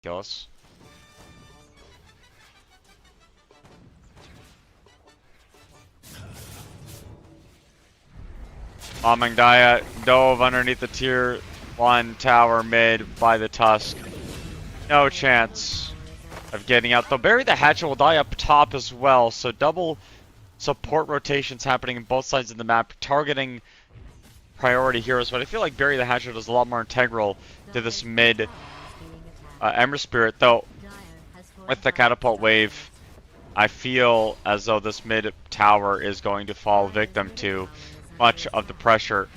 ridiculous. Amangdaya dove underneath the tier 1 tower mid by the Tusk. No chance of getting out. Though Bury the Hatchet will die up top as well, so double support rotations happening in both sides of the map, targeting priority heroes. But I feel like Bury the Hatchet is a lot more integral to this mid Ember Spirit, though with the catapult wave, I feel as though this mid tower is going to fall victim to much of the pressure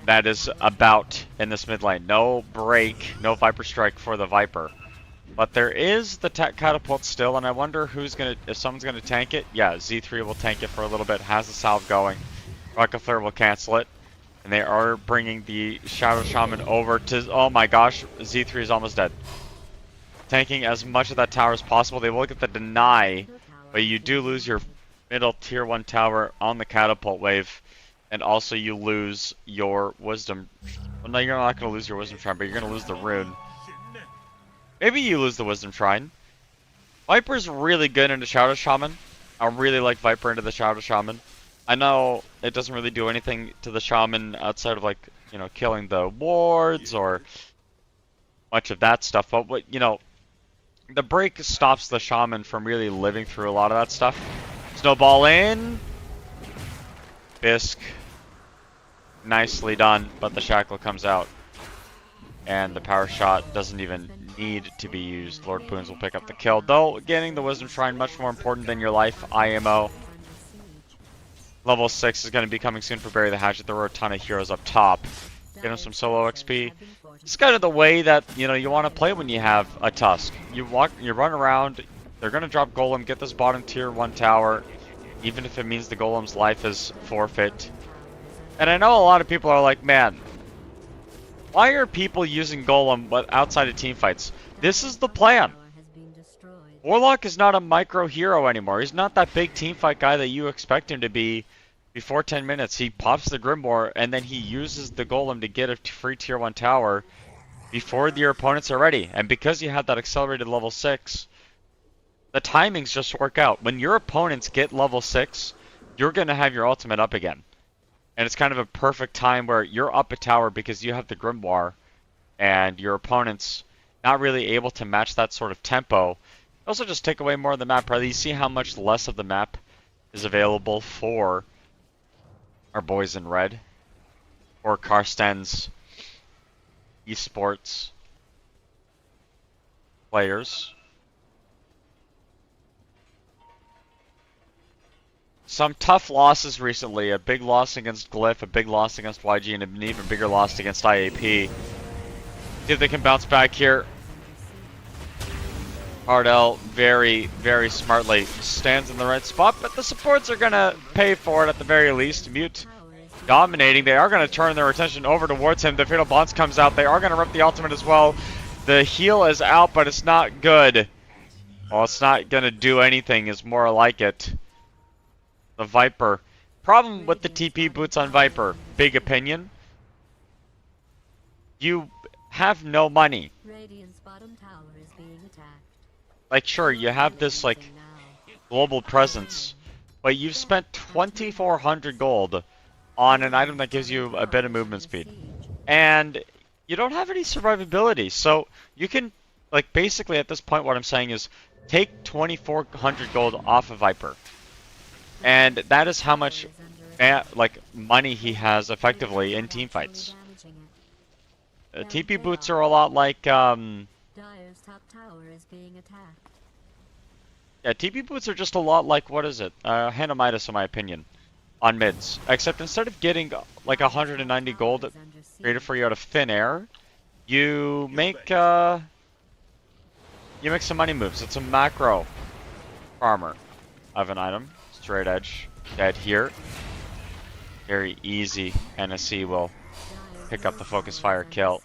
that is about in this mid lane. No break, no Viper Strike for the Viper. But there is the catapult still, and I wonder who's gonna, if someone's gonna tank it. Yeah, Z3 will tank it for a little bit, has the salve going. Rocket Flare will cancel it. And they are bringing the Shadow Shaman over to, oh my gosh, Z3 is almost dead. Tanking as much of that tower as possible. They will get the deny, but you do lose your middle tier 1 tower on the catapult wave. And also you lose your wisdom. Well, no, you're not going to lose your wisdom shrine, but you're going to lose the rune. Maybe you lose the wisdom shrine. Viper's really good into Shadow Shaman. I really like Viper into the Shadow Shaman. I know it doesn't really do anything to the Shaman outside of, like, you know, killing the wards or much of that stuff. But, you know, the break stops the Shaman from really living through a lot of that stuff. Snowball in. Bisque. Nicely done, but the shackle comes out. And the power shot doesn't even need to be used. Lord Boons will pick up the kill, though getting the Wisdom Shrine much more important than your life. IMO. Level 6 is going to be coming soon for Bury the Hatchet. There were a ton of heroes up top. Get him some solo XP. It's kind of the way that, you know, you want to play when you have a Tusk. You run around, they're going to drop Golem, get this bottom tier 1 tower, even if it means the Golem's life is forfeit. And I know a lot of people are like, man, why are people using Golem outside of team fights? This is the plan. Warlock is not a micro hero anymore. He's not that big team fight guy that you expect him to be before 10 minutes. He pops the Grimoire and then he uses the Golem to get a free tier 1 tower before your opponents are ready. And because you have that accelerated level 6, the timings just work out. When your opponents get level 6, you're going to have your ultimate up again. And it's kind of a perfect time where you're up a tower because you have the Grimoire and your opponent's not really able to match that sort of tempo. Also just take away more of the map. Rather, you see how much less of the map is available for our boys in red, or Carstensz esports players. Some tough losses recently. A big loss against Glyph, a big loss against YG, and an even bigger loss against IAP. See if they can bounce back here. Hardell very, very smartly stands in the right spot, but the supports are going to pay for it at the very least. Mute dominating. They are going to turn their attention over towards him. The Fatal Bonds comes out. They are going to rip the ultimate as well. The heal is out, but it's not good. Well, it's not going to do anything is more like it. The Viper. Problem with the TP boots on Viper. Big opinion. You have no money. Like, sure, you have this, like, global presence, but you've spent 2,400 gold on an item that gives you a bit of movement speed. And you don't have any survivability, so you can, like, basically at this point what I'm saying is take 2,400 gold off of Viper. And that is how much, like, money he has effectively in team fights. TP boots are a lot like, yeah, TP boots are just a lot like, what is it? Hand of Midas, in my opinion, on mids. Except instead of getting like 190 gold created for you out of thin air, you make some money moves. It's a macro farmer of an item. Straight edge, dead here. Very easy. NSC will pick up the focus fire kill.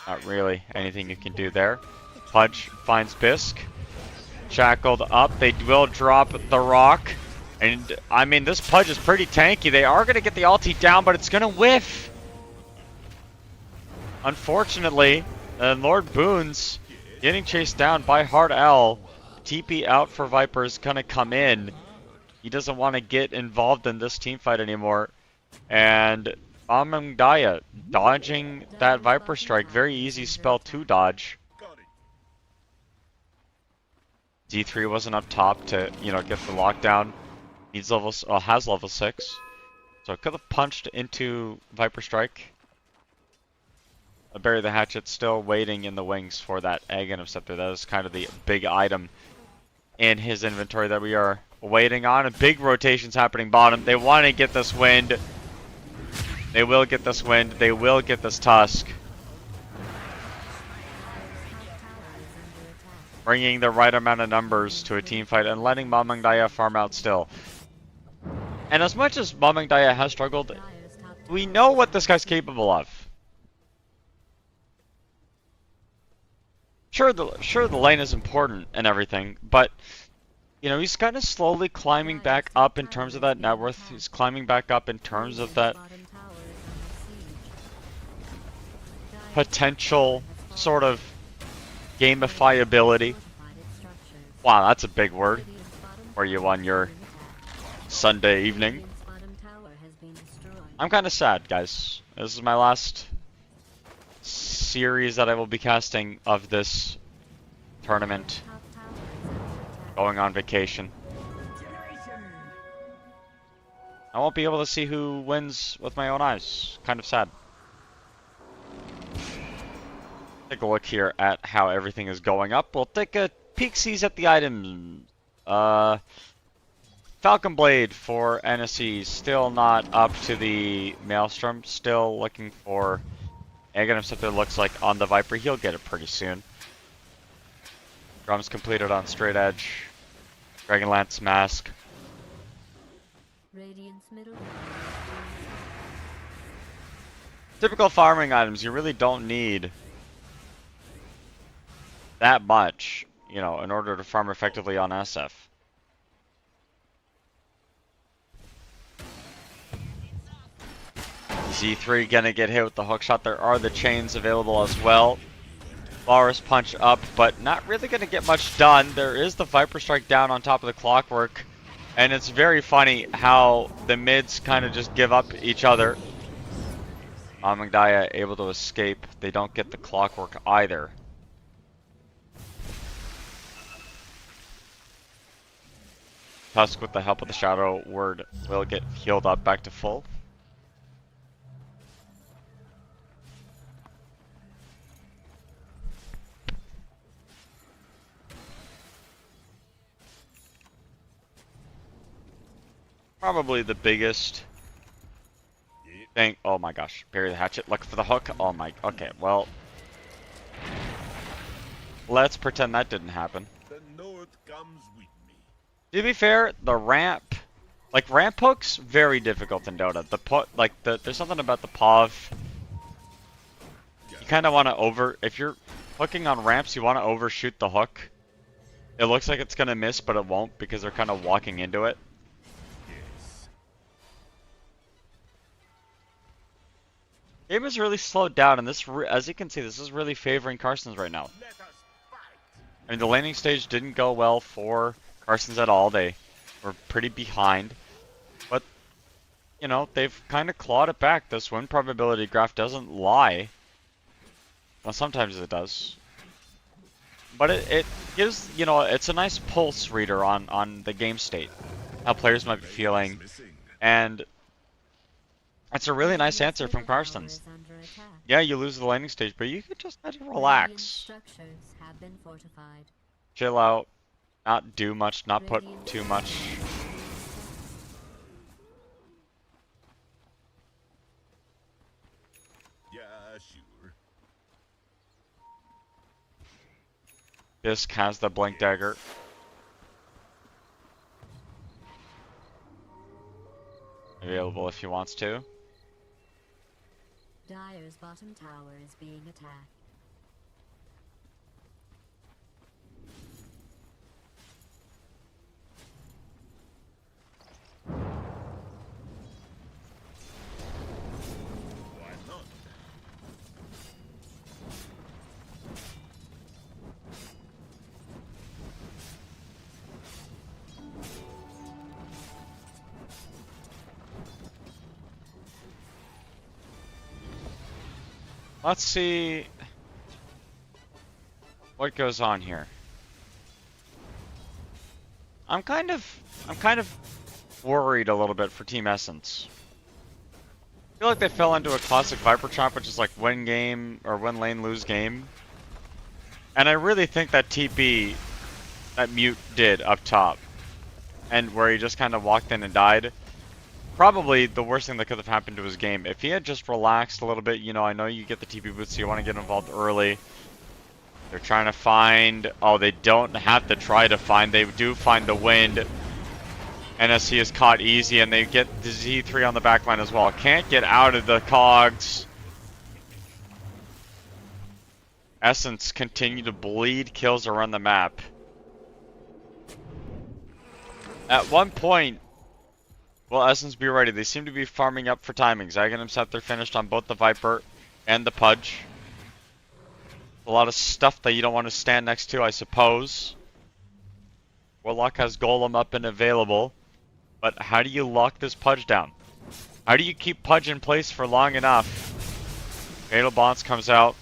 Not really anything you can do there. Pudge finds Bisque. Shackled up. They will drop the rock. And, I mean, this Pudge is pretty tanky. They are going to get the ulti down, but it's going to whiff. Unfortunately, And Lord Boons getting chased down by Hard L. TP out for Viper is gonna come in. He doesn't want to get involved in this team fight anymore. And Daya dodging that Viper strike. Very easy spell to dodge. D3 wasn't up top to, you know, get the lockdown. Needs level, has level 6. So it could have punched into Viper strike. Bury the Hatchet still waiting in the wings for that egg interceptor. That is kind of the big item in his inventory that we are waiting on. And big rotations happening bottom. They want to get this wind. They will get this wind. They will get this Tusk. Bringing the right amount of numbers to a team fight and letting Mamangdaya farm out still. And as much as Mamangdaya has struggled, we know what this guy's capable of. Sure, the lane is important and everything, but you know, he's kind of slowly climbing back up in terms of that net worth. He's climbing back up in terms of that potential sort of gamifiability. Wow, that's a big word for you on your Sunday evening. I'm kind of sad, guys. This is my last series that I will be casting of this tournament. Going on vacation. I won't be able to see who wins with my own eyes. Kind of sad. Take a look here at how everything is going up. We'll take a peek sees at the items. Falcon Blade for NSE, still not up to the Maelstrom. Still looking for Egg Interceptor, looks like on the Viper. He'll get it pretty soon. Drums completed on Straight Edge. Dragonlance Mask. Typical farming items, you really don't need that much, you know, in order to farm effectively on SF. Z3 gonna get hit with the hookshot. There are the chains available as well. Walrus Punch up, but not really gonna get much done. There is the Viper Strike down on top of the Clockwork, and it's very funny how the mids kind of just give up each other. Mamangdaya able to escape. They don't get the Clockwork either. Tusk with the help of the Shadow Word will get healed up back to full. Probably the biggest thing. Oh my gosh. Bury the hatchet. Look for the hook. Oh my. Okay, well. Let's pretend that didn't happen. To be fair, the ramp. Like, ramp hooks, very difficult in Dota. There's something about the POV. You kind of want to if you're hooking on ramps, you want to overshoot the hook. It looks like it's going to miss, but it won't because they're kind of walking into it. Game is really slowed down, and this, as you can see, this is really favoring Carstensz right now. I mean, the laning stage didn't go well for Carstensz at all. They were pretty behind, but you know, they've kind of clawed it back. This win probability graph doesn't lie. Well, sometimes it does, but it gives, you know, it's a nice pulse reader on the game state, how players might be feeling, and it's a really nice answer from Carstensz. Yeah, you lose the laning stage, but you can just let it relax. Chill out. Not do much, not put too much. Yeah, sure. Fisk has the Blink Dagger. Available if he wants to. Dire's bottom tower is being attacked. Why not? Let's see what goes on here. I'm kind of worried a little bit for Team Essence. I feel like they fell into a classic Viper trap, which is like win game or win lane, lose game. And I really think that TP that Mute did up top, and where he just kind of walked in and died, probably the worst thing that could have happened to his game. If he had just relaxed a little bit, you know, I know you get the TP boots, so you want to get involved early. They're trying to find... Oh, they don't have to try to find. They do find the wind. NSC is caught easy, and they get the Z3 on the backline as well. Can't get out of the cogs. Essence continue to bleed kills around the map. At one point, will Essence be ready? They seem to be farming up for timing. Zagan and Scepter finished on both the Viper and the Pudge. A lot of stuff that you don't want to stand next to, I suppose. Warlock has Golem up and available. But how do you lock this Pudge down? How do you keep Pudge in place for long enough? Fatal Bonds comes out.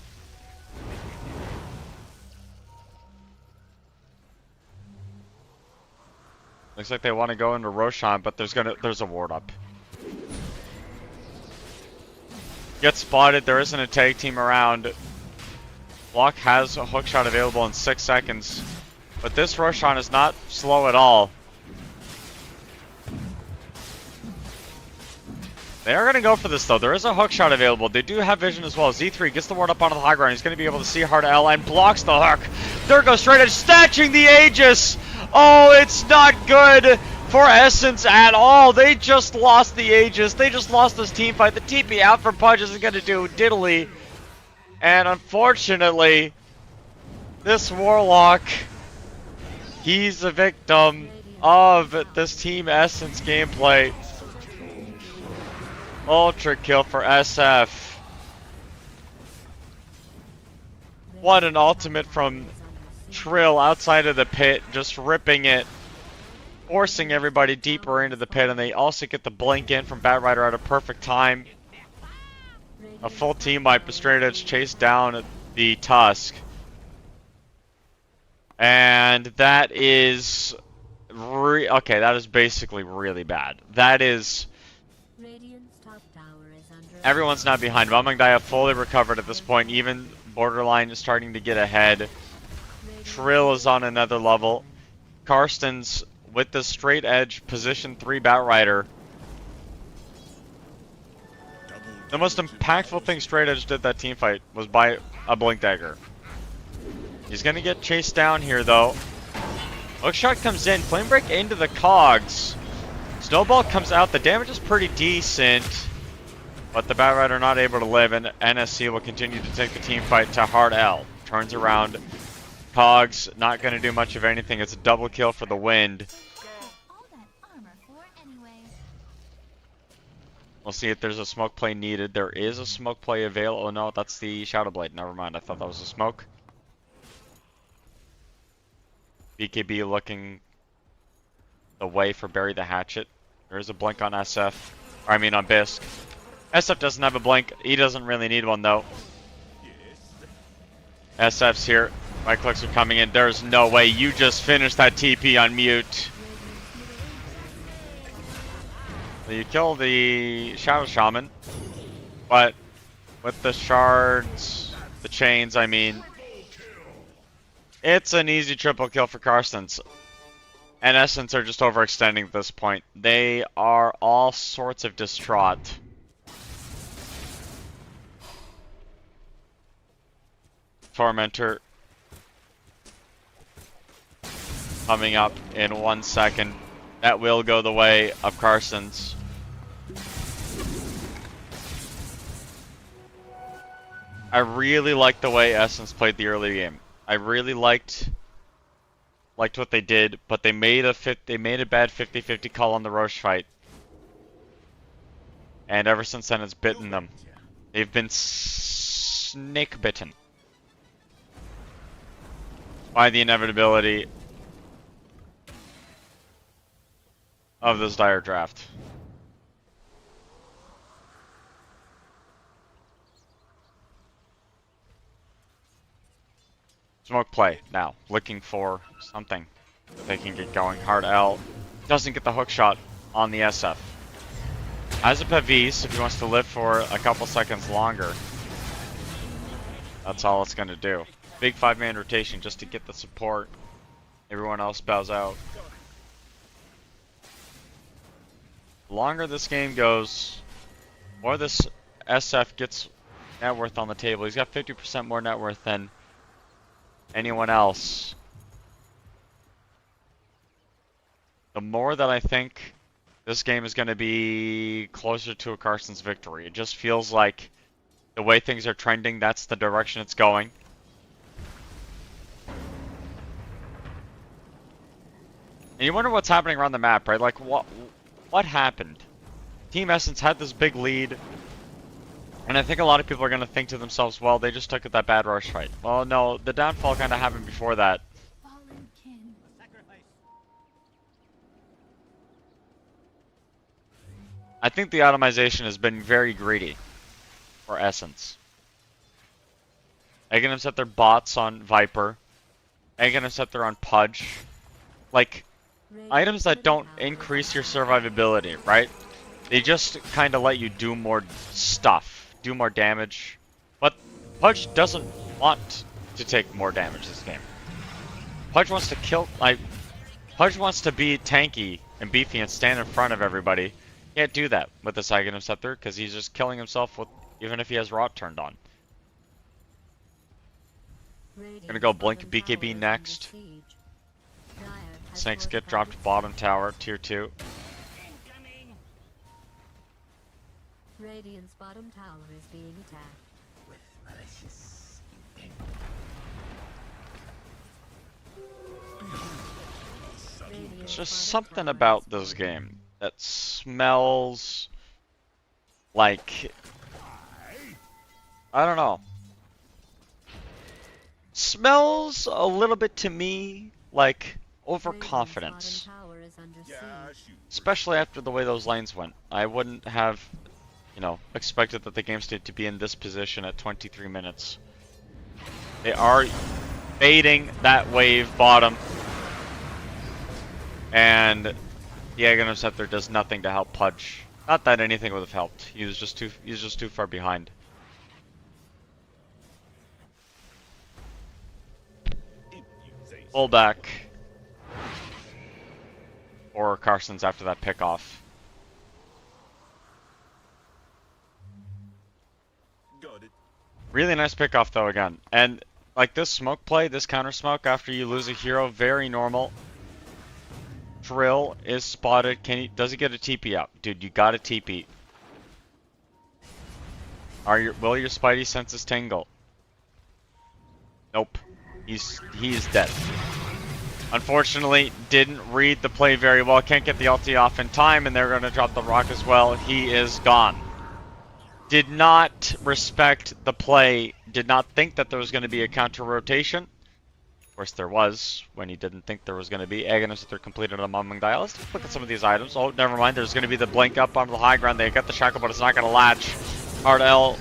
Looks like they want to go into Roshan, but there's a ward up. Gets spotted, there isn't a tag team around. Block has a hookshot available in 6 seconds. But this Roshan is not slow at all. They are going to go for this though. There is a hookshot available. They do have vision as well. Z3 gets the ward up onto the high ground. He's going to be able to see Hard L and blocks the hook. There goes straight edge, snatching the Aegis. Oh, it's not good for Essence at all. They just lost the Aegis. They just lost this team fight. The TP out for Pudge isn't going to do diddly. And unfortunately, this Warlock, he's a victim of this Team Essence gameplay. Ultra kill for SF. What an ultimate from Trill outside of the pit, just ripping it, forcing everybody deeper into the pit, and they also get the blink in from Batrider at a perfect time. A full team wipe, a straight edge chase down the Tusk. And that is... okay, that is basically really bad. That is... Everyone's not behind. Valmangdaya fully recovered at this point. Even Borderline is starting to get ahead. Trill is on another level. Carstensz with the straight edge position 3 Batrider. The most impactful thing straight edge did that team fight was buy a blink dagger. He's gonna get chased down here though. Hookshot comes in, flame break into the cogs. Snowball comes out, the damage is pretty decent. But the Batrider not able to live, and NSC will continue to take the team fight to Hard L. Turns around. Cogs not going to do much of anything. It's a double kill for the wind. We'll see if there's a smoke play needed. There is a smoke play available. Oh no, that's the Shadow Blade. Never mind. I thought that was a smoke. BKB looking the way for Bury the Hatchet. There is a blink on SF. Or I mean on Bisque. SF doesn't have a blink. He doesn't really need one though. SF's here. Right clicks are coming in. There's no way. You just finished that TP on Mute. So you kill the Shadow Shaman. But with the shards, the chains, I mean, it's an easy triple kill for Carstensz. And Essence are just overextending at this point. They are all sorts of distraught. Tormentor coming up in 1 second. That will go the way of Carstensz. I really liked the way Essence played the early game. I really liked what they did, but they made a bad 50-50 call on the Roche fight. And ever since then it's bitten them. They've been snake bitten by the inevitability of this dire draft. Smoke play now, looking for something that they can get going. Hard L doesn't get the hook shot on the SF. Has a Pavis if he wants to live for a couple seconds longer. That's all it's going to do. Big 5-man rotation just to get the support. Everyone else bows out. The longer this game goes, more this SF gets net worth on the table. He's got 50% more net worth than anyone else. The more that I think this game is going to be closer to a Carstensz victory. It just feels like the way things are trending, that's the direction it's going. And you wonder what's happening around the map, right? Like, what happened? Team Essence had this big lead, and I think a lot of people are going to think to themselves, well, they just took that bad rush fight. Well, no, the downfall kind of happened before that. I think the automation has been very greedy for Essence. Egging them set their bots on Viper. Egging them set their on Pudge. Like, items that don't increase your survivability, right? They just kind of let you do more stuff, do more damage. But Pudge doesn't want to take more damage this game. Pudge wants to kill, like, Pudge wants to be tanky and beefy and stand in front of everybody. Can't do that with the Saigon Scepter because he's just killing himself with, even if he has Rot turned on. Gonna go Blink BKB next. Snakes get dropped bottom tower, tier 2. Radiant's bottom tower is being attacked. With malicious intent. There's just something about this game that smells like, I don't know. Smells a little bit to me like overconfidence. Especially after the way those lanes went. I wouldn't have, you know, expected that the game state to be in this position at 23 minutes. They are baiting that wave bottom. And the Aghanim Scepter does nothing to help Pudge. Not that anything would have helped. He was just too far behind. Pull back. Or Carstensz after that pickoff. Got it. Really nice pickoff though again. And like this smoke play, this counter smoke after you lose a hero, very normal. Drill is spotted. Does he get a TP up? Dude, you got a TP. Will your Spidey senses tingle? Nope. He's dead. Unfortunately, didn't read the play very well. Can't get the ulti off in time, and they're going to drop the rock as well. He is gone. Did not respect the play. Did not think that there was going to be a counter rotation. Of course, there was when he didn't think there was going to be. Aghanim Scepter completed a Mumming Dial. Let's look at some of these items. Oh, never mind. There's going to be the blink up onto the high ground. They got the shackle, but it's not going to latch. Hard L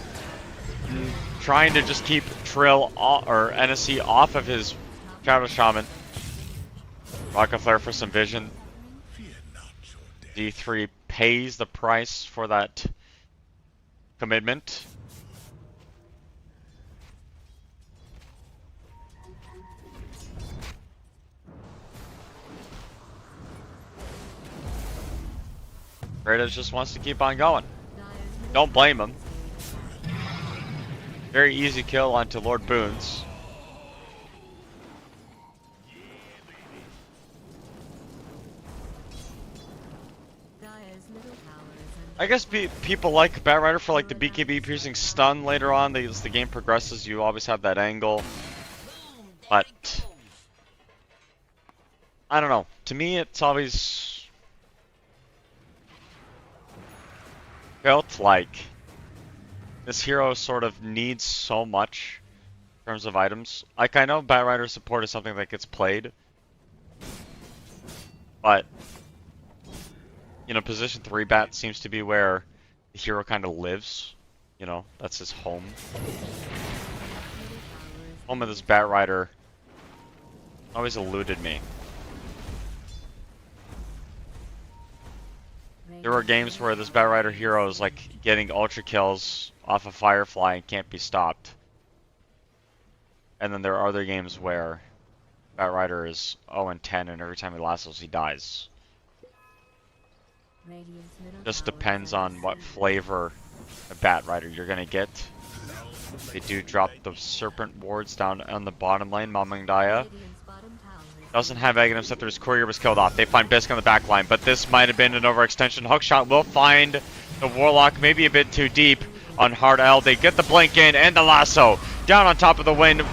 trying to just keep Trill or NSC off of his Shadow Shaman. Rocket Flare for some vision. D3 pays the price for that commitment. Kratos just wants to keep on going. Don't blame him. Very easy kill onto Lord Boons. I guess people like Batrider for like the BKB piercing stun later on. As the game progresses, you always have that angle. But I don't know. To me, it's always felt like this hero sort of needs so much in terms of items. Like, I know Batrider support is something that gets played, but you know, position 3 bat seems to be where the hero kind of lives. You know, that's his home. Home of this Batrider Always eluded me. There were games where this Batrider hero is like getting ultra kills off of Firefly and can't be stopped. And then there are other games where Batrider is 0-10 and every time he lassos he dies. Just depends on what flavor of Batrider you're gonna get. They do drop the Serpent wards down on the bottom lane. Mamangdaya doesn't have Aghanim after his courier was killed off. They find Bisque on the back line, but this might have been an overextension. Hookshot will find the Warlock maybe a bit too deep on Hard L. They get the blink in and the lasso down on top of the wind.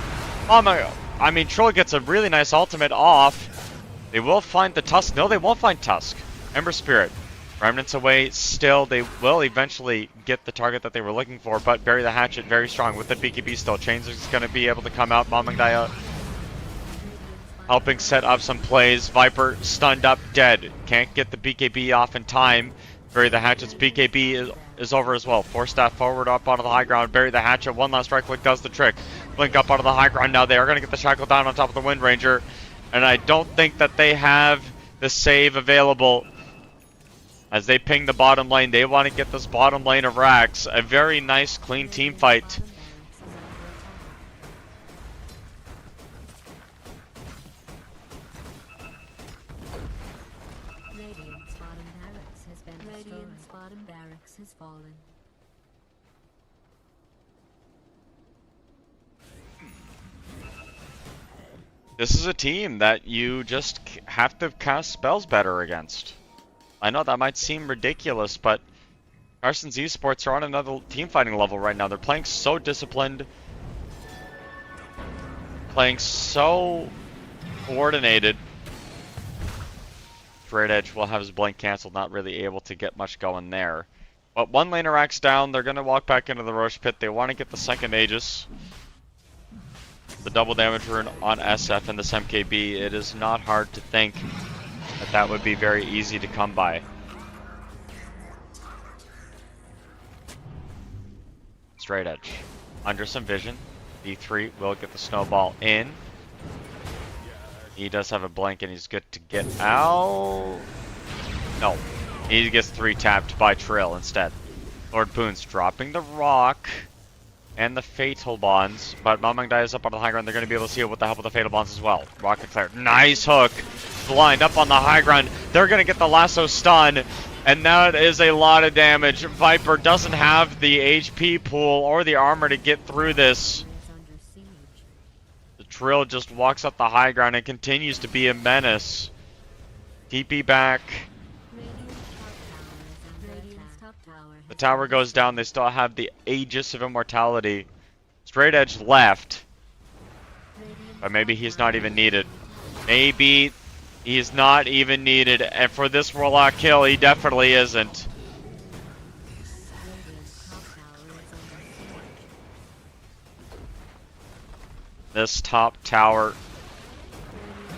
I mean, Trill gets a really nice ultimate off. They will find the Tusk. No, they won't find Tusk. Ember Spirit. Remnants away still. They will eventually get the target that they were looking for, but Bury the Hatchet very strong with the BKB still. Chains is going to be able to come out. Mamangdaya helping set up some plays. Viper stunned up, dead. Can't get the BKB off in time. Bury the Hatchet's BKB is over as well. Force staff forward up onto the high ground. Bury the Hatchet. One last right click does the trick. Blink up onto the high ground. Now they are going to get the Shackle down on top of the Wind Ranger. And I don't think that they have the save available. As they ping the bottom lane, they want to get this bottom lane of Rax. A very nice, clean team fight. Radiant's bottom barracks has fallen. This is a team that you just have to cast spells better against. I know that might seem ridiculous, but Carstensz Esports are on another team fighting level right now. They're playing so disciplined, playing so coordinated. Straight Edge will have his blink canceled, not really able to get much going there. But one laner Axe down, they're going to walk back into the Roche pit. They want to get the second Aegis. The double damage rune on SF and this MKB. It is not hard to think that that would be very easy to come by. Straight Edge. Under some vision. D3 will get the snowball in. He does have a blink and he's good to get out. No. He gets 3 tapped by Trill instead. Lord Boon's dropping the rock and the Fatal Bonds, but Mamangdaya is up on the high ground. They're going to be able to see it with the help of the Fatal Bonds as well. Rock declared. Nice hook. Blind up on the high ground. They're going to get the lasso stun, and that is a lot of damage. Viper doesn't have the HP pool or the armor to get through this. The Trill just walks up the high ground and continues to be a menace. TP back. The tower goes down. They still have the Aegis of Immortality. Straight Edge left. But maybe he's not even needed. Maybe he's not even needed. And for this Warlock kill, he definitely isn't. This top tower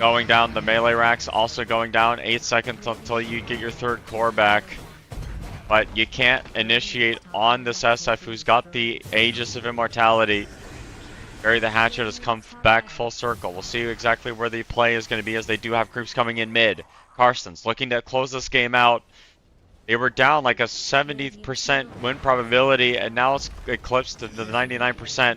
going down. The melee racks also going down. 8 seconds until you get your third core back. But you can't initiate on this SF who's got the Aegis of Immortality. Bury the Hatchet has come back full circle. We'll see exactly where the play is going to be as they do have creeps coming in mid. Carstensz looking to close this game out. They were down like a 70% win probability and now it's eclipsed to the 99%.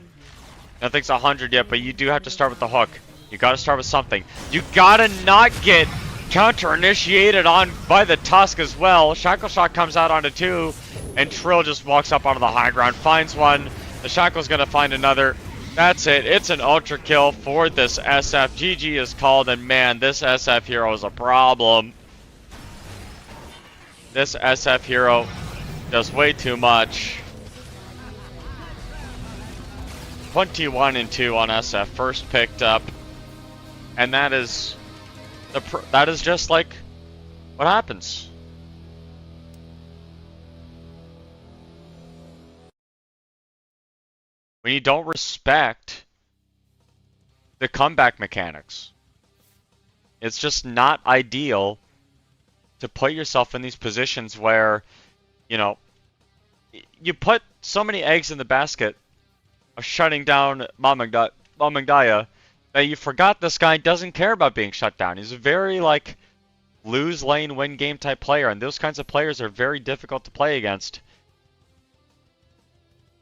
Nothing's 100 yet, but you do have to start with the hook. You got to start with something. You got to not get counter-initiated on by the Tusk as well. Shackle Shot comes out onto 2, and Trill just walks up onto the high ground, finds one. The Shackle's gonna find another. That's it. It's an ultra kill for this SF. GG is called, and man, this SF hero is a problem. This SF hero does way too much. 21-2 on SF, first picked up, and that is just like what happens. When you don't respect the comeback mechanics. It's just not ideal to put yourself in these positions where, you know, you put so many eggs in the basket of shutting down Mamangdaya that you forgot this guy doesn't care about being shut down. He's a very, like, lose lane, win game type player, and those kinds of players are very difficult to play against.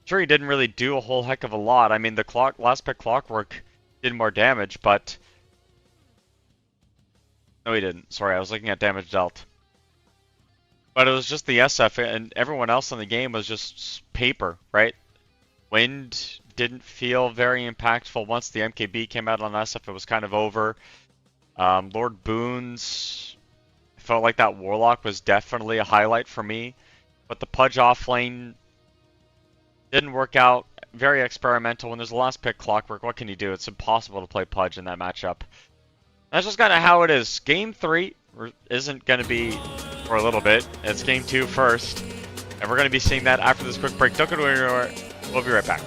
Sure, he didn't really do a whole heck of a lot. I mean, the last pick Clockwork did more damage, but... No, he didn't. Sorry, I was looking at damage dealt. But it was just the SF, and everyone else in the game was just paper, right? Wind didn't feel very impactful. Once the MKB came out on SF, it was kind of over. Lord Boons, I felt like that Warlock was definitely a highlight for me. But the Pudge off lane didn't work out. Very experimental. When there's the last pick Clockwork, what can you do? It's impossible to play Pudge in that matchup. That's just kind of how it is. Game 3 isn't going to be for a little bit. It's Game 2 first. And we're going to be seeing that after this quick break. Don't go anywhere. We'll be right back.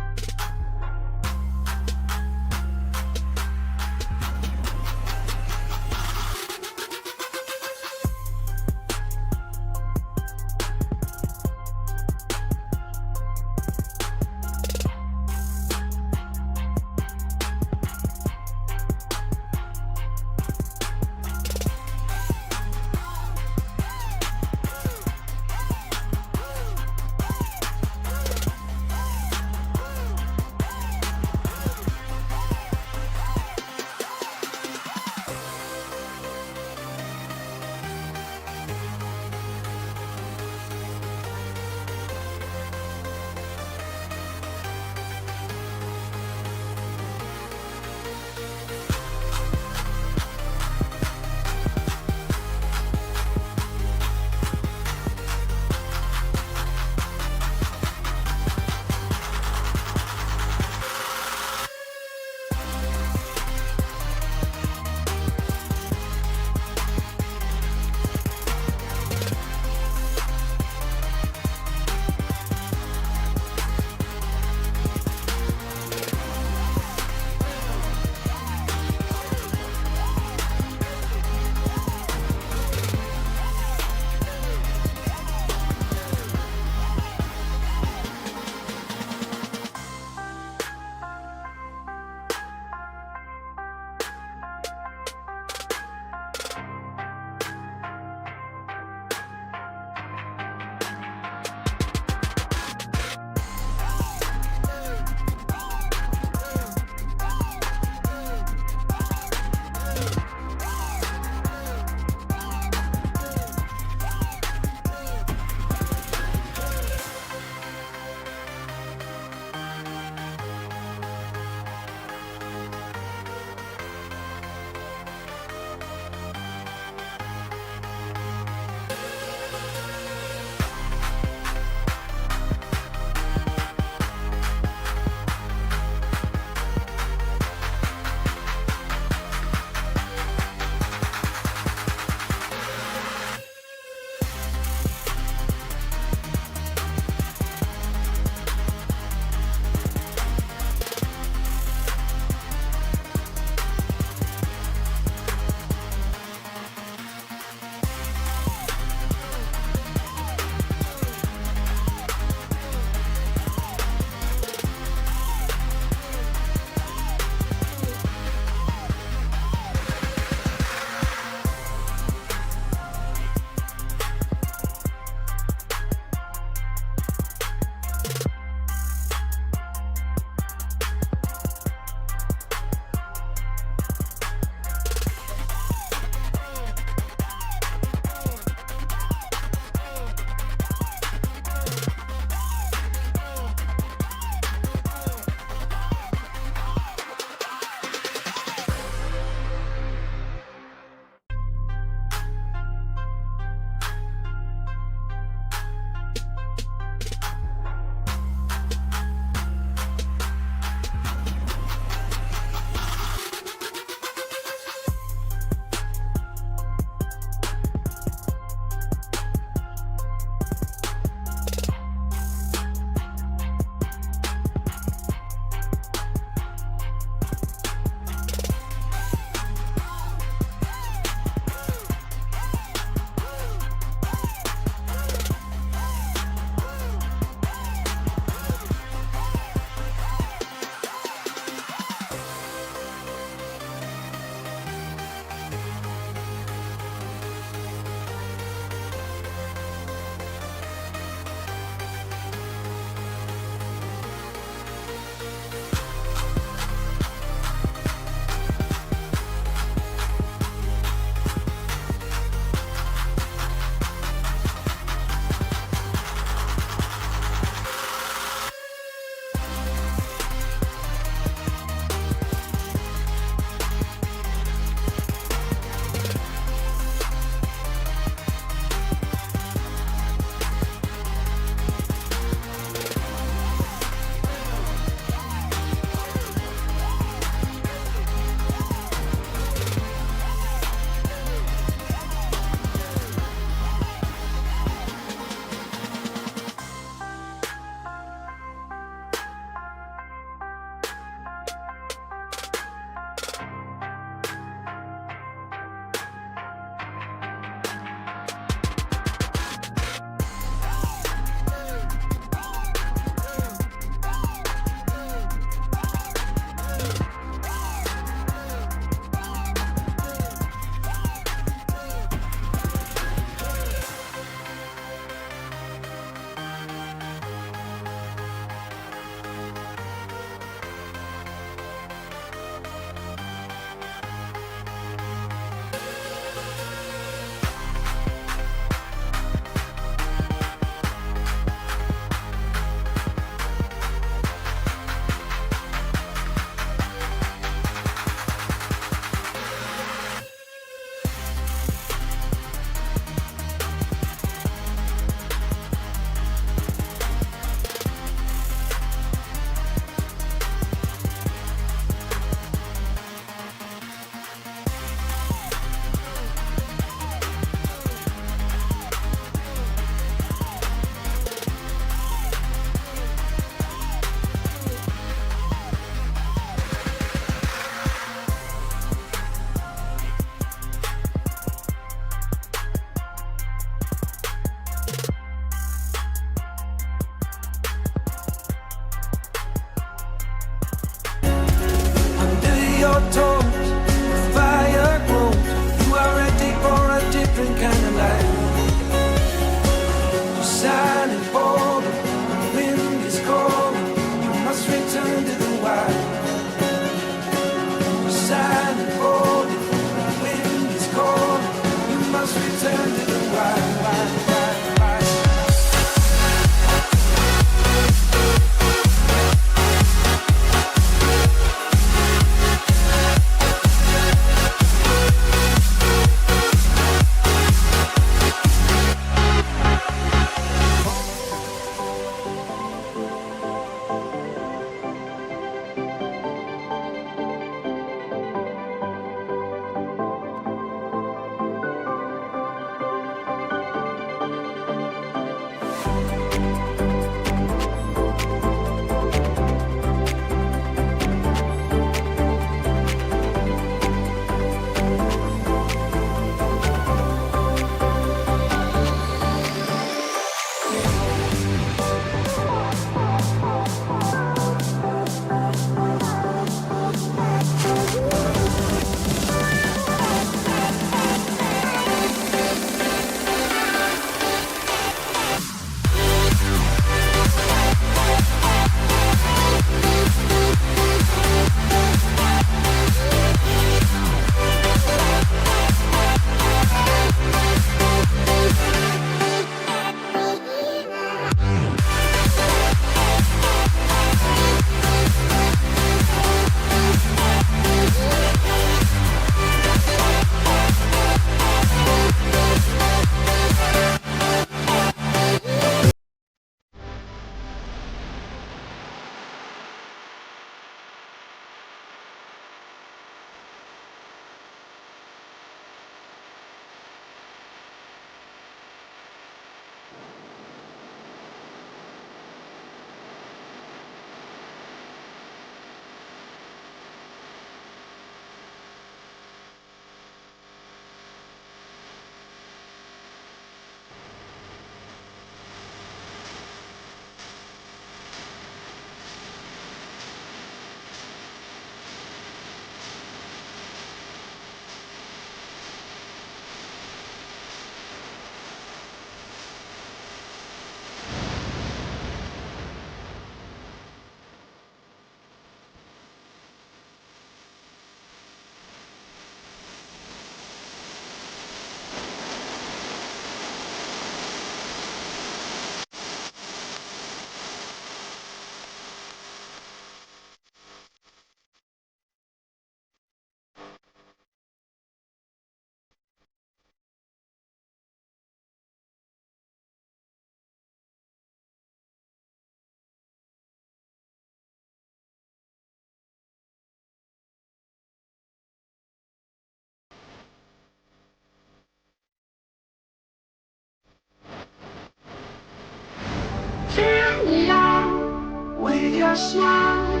a smile.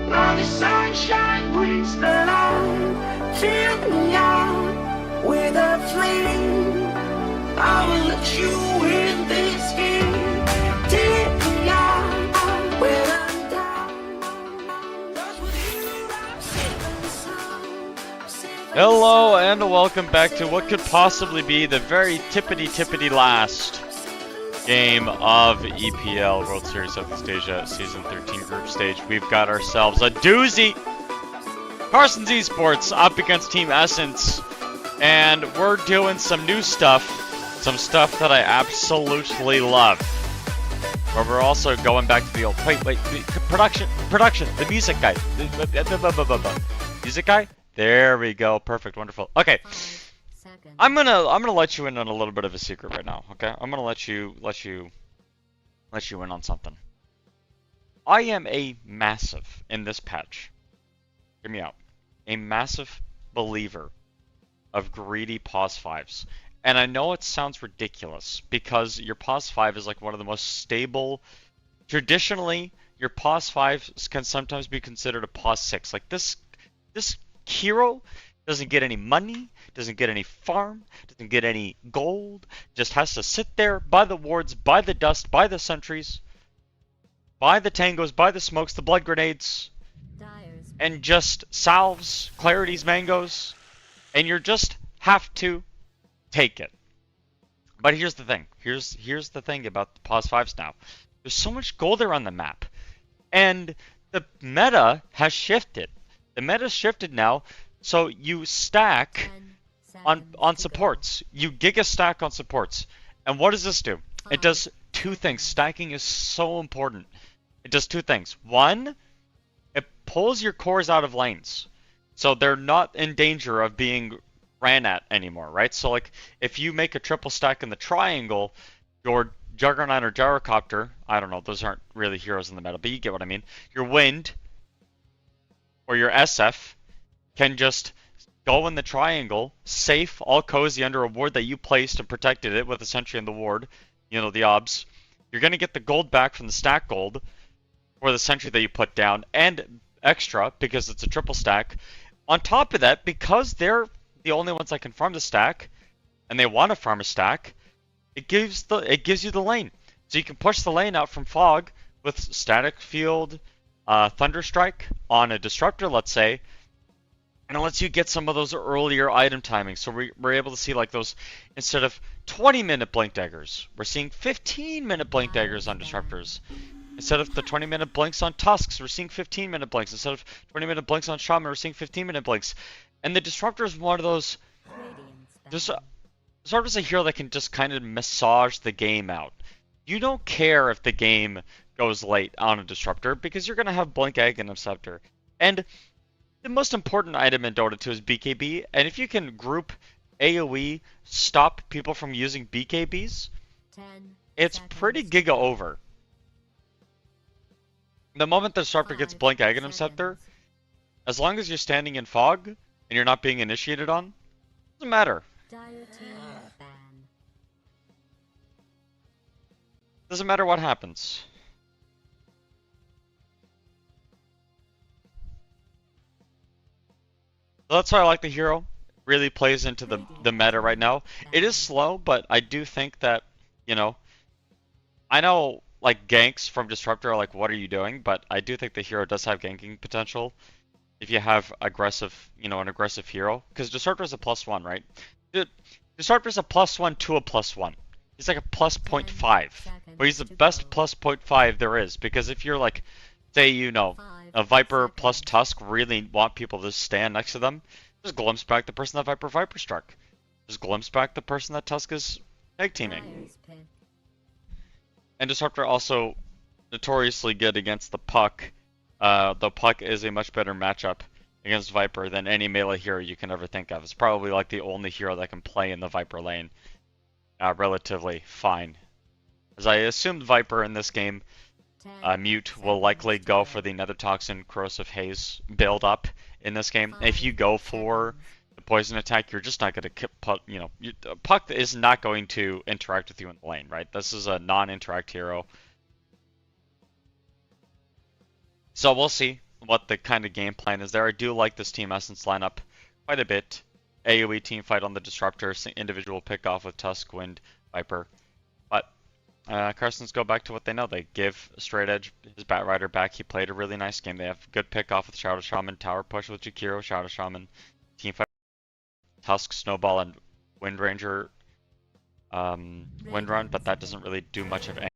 Now the sunshine brings the light. Fill me out with a flame. I will let you in this game. Take me out when I'm down. 'Cause with you I'm safe and sound. Safe and Hello and welcome back to what could possibly be the very tippity last game of EPL World Series Southeast Asia Season 13 group stage. We've got ourselves a doozy. Carstensz Esports up against Team Essence, and we're doing some new stuff, some stuff that I absolutely love. But we're also going back to the old, wait, production, the music guy, music guy. There we go, perfect, wonderful. Okay. 5 seconds. I'm gonna let you in on a little bit of a secret right now, okay? I'm gonna let you in on something. I am a massive in this patch. Hear me out. A massive believer of greedy pause 5s. And I know it sounds ridiculous because your pause 5 is like one of the most stable. Traditionally, your pause 5 can sometimes be considered a pause 6. Like this hero doesn't get any money, doesn't get any farm, doesn't get any gold, just has to sit there by the wards, by the dust, by the sentries, by the tangos, by the smokes, the blood grenades, Dyer's and just salves, clarities, mangoes, and you just have to take it. But here's the thing. Here's the thing about the pause 5s now. There's so much gold around the map, and the meta has shifted. The meta's shifted now, so you stack 10 on seconds to go. supports. You giga stack on supports. And what does this do? It does two things. Stacking is so important. It does two things. One, it pulls your cores out of lanes, so they're not in danger of being ran at anymore, right? So like if you make a triple stack in the triangle, your Juggernaut or Gyrocopter, I don't know, those aren't really heroes in the meta, but you get what I mean. Your Wind or your SF can just go in the triangle, safe, all cozy under a ward that you placed and protected it with a sentry in the ward, you know, the obs. You're going to get the gold back from the stack gold or the sentry that you put down, and extra because it's a triple stack. On top of that, because they're the only ones that can farm the stack, and they want to farm a stack, it gives you the lane. So you can push the lane out from Fog with Static Field, Thunderstrike on a Disruptor, let's say, and it lets you get some of those earlier item timings. So we're able to see like those, instead of 20-minute blink daggers, we're seeing 15-minute blink daggers on Disruptors. Instead of the 20-minute blinks on Tusks, we're seeing 15-minute blinks. Instead of 20-minute blinks on Shaman, we're seeing 15-minute blinks. And the Disruptor is one of those, Radiant's bound. Disruptor is a hero that can just kind of massage the game out. You don't care if the game goes late on a Disruptor because you're going to have Blink Egg and Scepter. And the most important item in Dota 2 is BKB, and if you can group AoE, stop people from using BKBs, 10 it's seconds pretty to giga go. over. The moment the Disruptor gets 5 Blink Aghanim Scepter, seconds. as long as you're standing in Fog and you're not being initiated on, doesn't matter. Dire team ban. Doesn't matter what happens. So that's why I like the hero. Really plays into the meta right now. It is slow, but I do think that, you know, I know like ganks from Disruptor are like, what are you doing? But I do think the hero does have ganking potential if you have aggressive, you know, an aggressive hero. Because Disruptor is a +1, right? Disruptor is a +1 to a +1. He's like a +0.5. But he's the best +0.5 there is. Because if you're like, say, you know, 5 a Viper plus seconds. Tusk really want people to stand next to them, just glimpse back the person that Viper struck. Just glimpse back the person that Tusk is tag teaming. Dyer's pick. And Disruptor also notoriously good against the Puck. The Puck is a much better matchup against Viper than any melee hero you can ever think of. It's probably like the only hero that can play in the Viper lane relatively fine. As I assumed Viper in this game, 10 Mute will likely seconds to go for the Nether Toxin Corrosive Haze build up in this game. If you go for the poison attack, you're just not going to, you know, Puck is not going to interact with you in the lane, right? This is a non-interact hero. So we'll see what the kind of game plan is there. I do like this Team Essence lineup quite a bit. AoE team fight on the Disruptor, individual pick off with Tusk, Wind, Viper. But Carstensz go back to what they know. They give Straight Edge his Bat Rider back. He played a really nice game. They have good pick off with Shadow Shaman, Tower Push with Jakiro, Shadow Shaman, team fight, Tusk, Snowball, and Wind Ranger Wind Run, but that doesn't really do much of anything.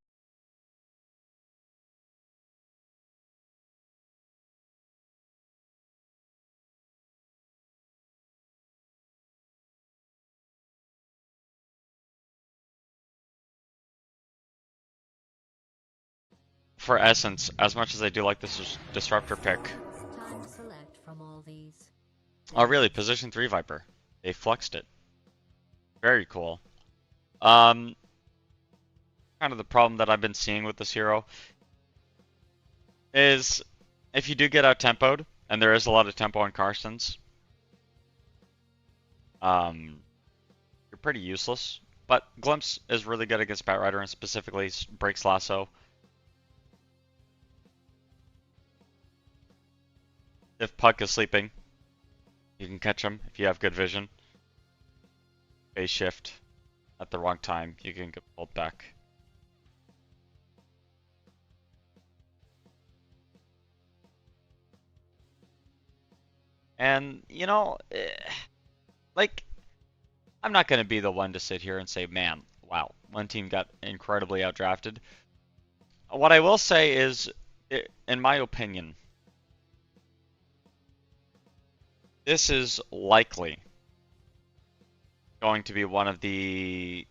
For Essence, as much as I do like this Disruptor pick. Time to select from all these. Oh really, position 3 Viper. They fluxed it. Very cool. Kind of the problem that I've been seeing with this hero is if you do get out tempoed, and there is a lot of tempo on Carstensz, you're pretty useless. But Glimpse is really good against Bat Rider and specifically breaks lasso. If Puck is sleeping, you can catch him if you have good vision. Phase shift at the wrong time, you can get pulled back. And, you know, like, I'm not going to be the one to sit here and say, man, wow, one team got incredibly outdrafted. What I will say is, in my opinion, this is likely going to be one of the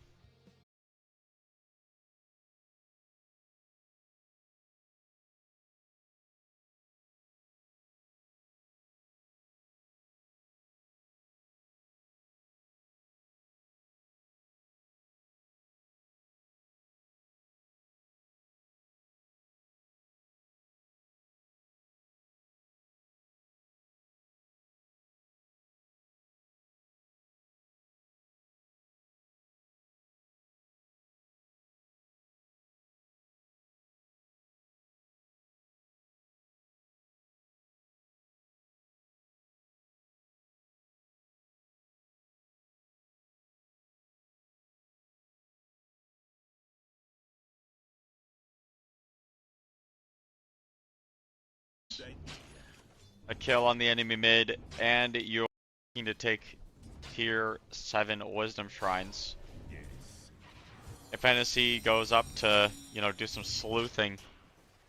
a kill on the enemy mid, and you're looking to take tier 7 Wisdom Shrines. If NSC goes up to, you know, do some sleuthing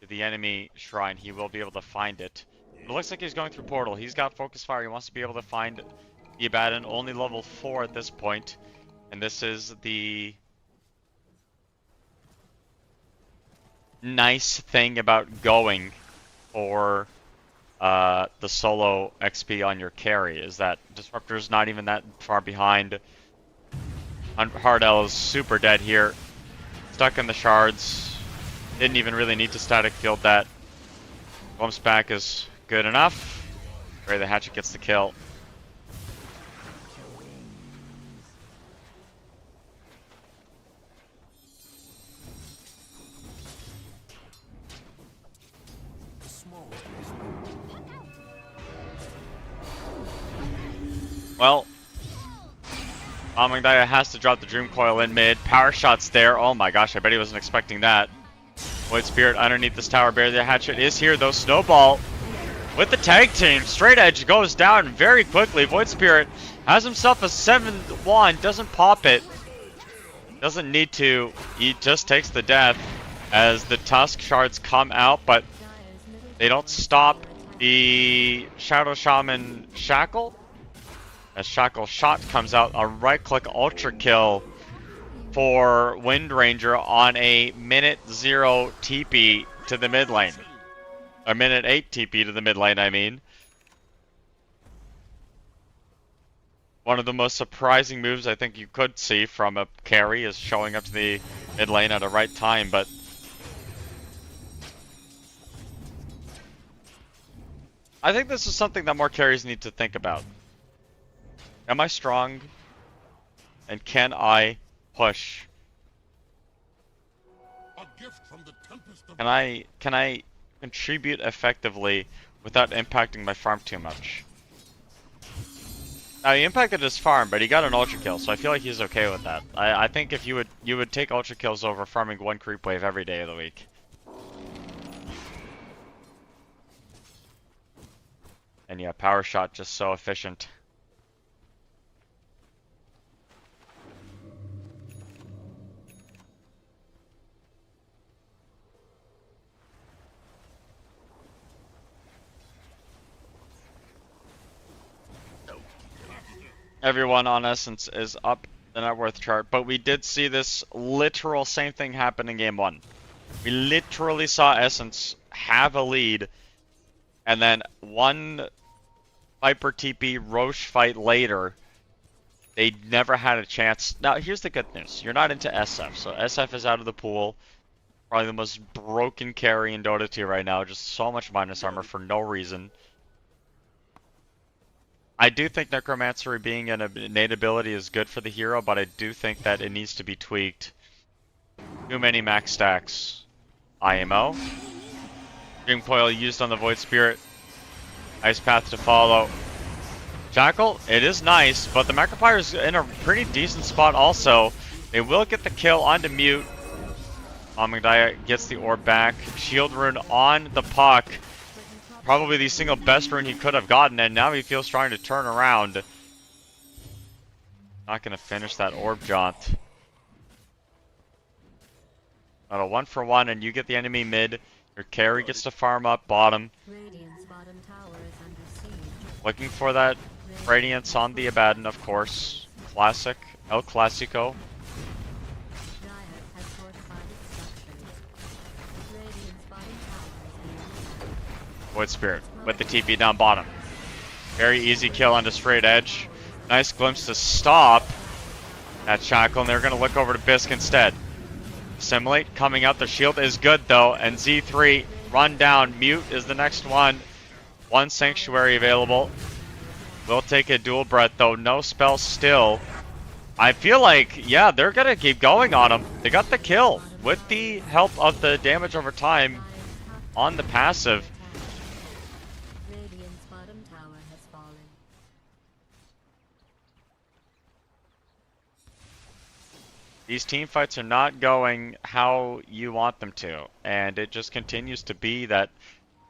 to the enemy shrine, he will be able to find it. It looks like he's going through Portal. He's got Focus Fire. He wants to be able to find the Abaddon, only level 4 at this point. And this is the nice thing about going for the solo XP on your carry, is that Disruptor's not even that far behind. Hardell is super dead here. Stuck in the shards. Didn't even really need to static field that. Bumps back is good enough. Ray the Hatchet gets the kill. Well, Amangdaya has to drop the Dream Coil in mid. Power shots there. Oh my gosh, I bet he wasn't expecting that. Void Spirit underneath this tower. Barely the Hatchet is here though. Snowball with the tag team. Straight Edge goes down very quickly. Void Spirit has himself a 7th wand. Doesn't pop it. Doesn't need to. He just takes the death as the Tusk shards come out, but they don't stop the Shadow Shaman Shackle. As Shackle Shot comes out, a right-click ultra kill for Wind Ranger on a minute 0 TP to the mid lane. A minute 8 TP to the mid lane, I mean. One of the most surprising moves I think you could see from a carry is showing up to the mid lane at a right time, but I think this is something that more carries need to think about. Am I strong? And can I push? Can I contribute effectively without impacting my farm too much. Now he impacted his farm, but he got an ultra kill, so I feel like he's okay with that. I think if you would take ultra kills over farming one creep wave every day of the week. And yeah, power shot just so efficient. Everyone on Essence is up the net worth chart, but we did see this literal same thing happen in game 1. We literally saw Essence have a lead, and then one Viper TP Roche fight later, they never had a chance. Now, here's the good news. You're not into SF, so SF is out of the pool. Probably the most broken carry in Dota 2 right now. Just so much minus armor for no reason. I do think Necromancer being an innate ability is good for the hero, but I do think that it needs to be tweaked. Too many max stacks. IMO. Dream Coil used on the Void Spirit. Nice path to follow. Jackal, it is nice, but the Macropyre is in a pretty decent spot also. They will get the kill onto Mute. Amangdaya gets the orb back. Shield rune on the puck. Probably the single best rune he could have gotten, and now he feels trying to turn around. Not going to finish that orb jaunt. Not a 1-for-1, and you get the enemy mid. Your carry gets to farm up bottom. Radiant's bottom tower is under siege. Looking for that Radiance on the Abaddon, of course. Classic. El Clasico. Dire has fortified its structures. Radiant's bottom tower is under attack. Void Spirit with the TP down bottom. Very easy kill onto Straight Edge. Nice glimpse to stop that Shackle, and they're going to look over to Bisque instead. Assimilate coming out. The shield is good though, and Z3 run down. Mute is the next one. One Sanctuary available. We'll take a dual breath though. No spell still. I feel like, yeah, they're going to keep going on him. They got the kill with the help of the damage over time on the passive. Radiant's bottom tower has fallen. These team fights are not going how you want them to, and it just continues to be that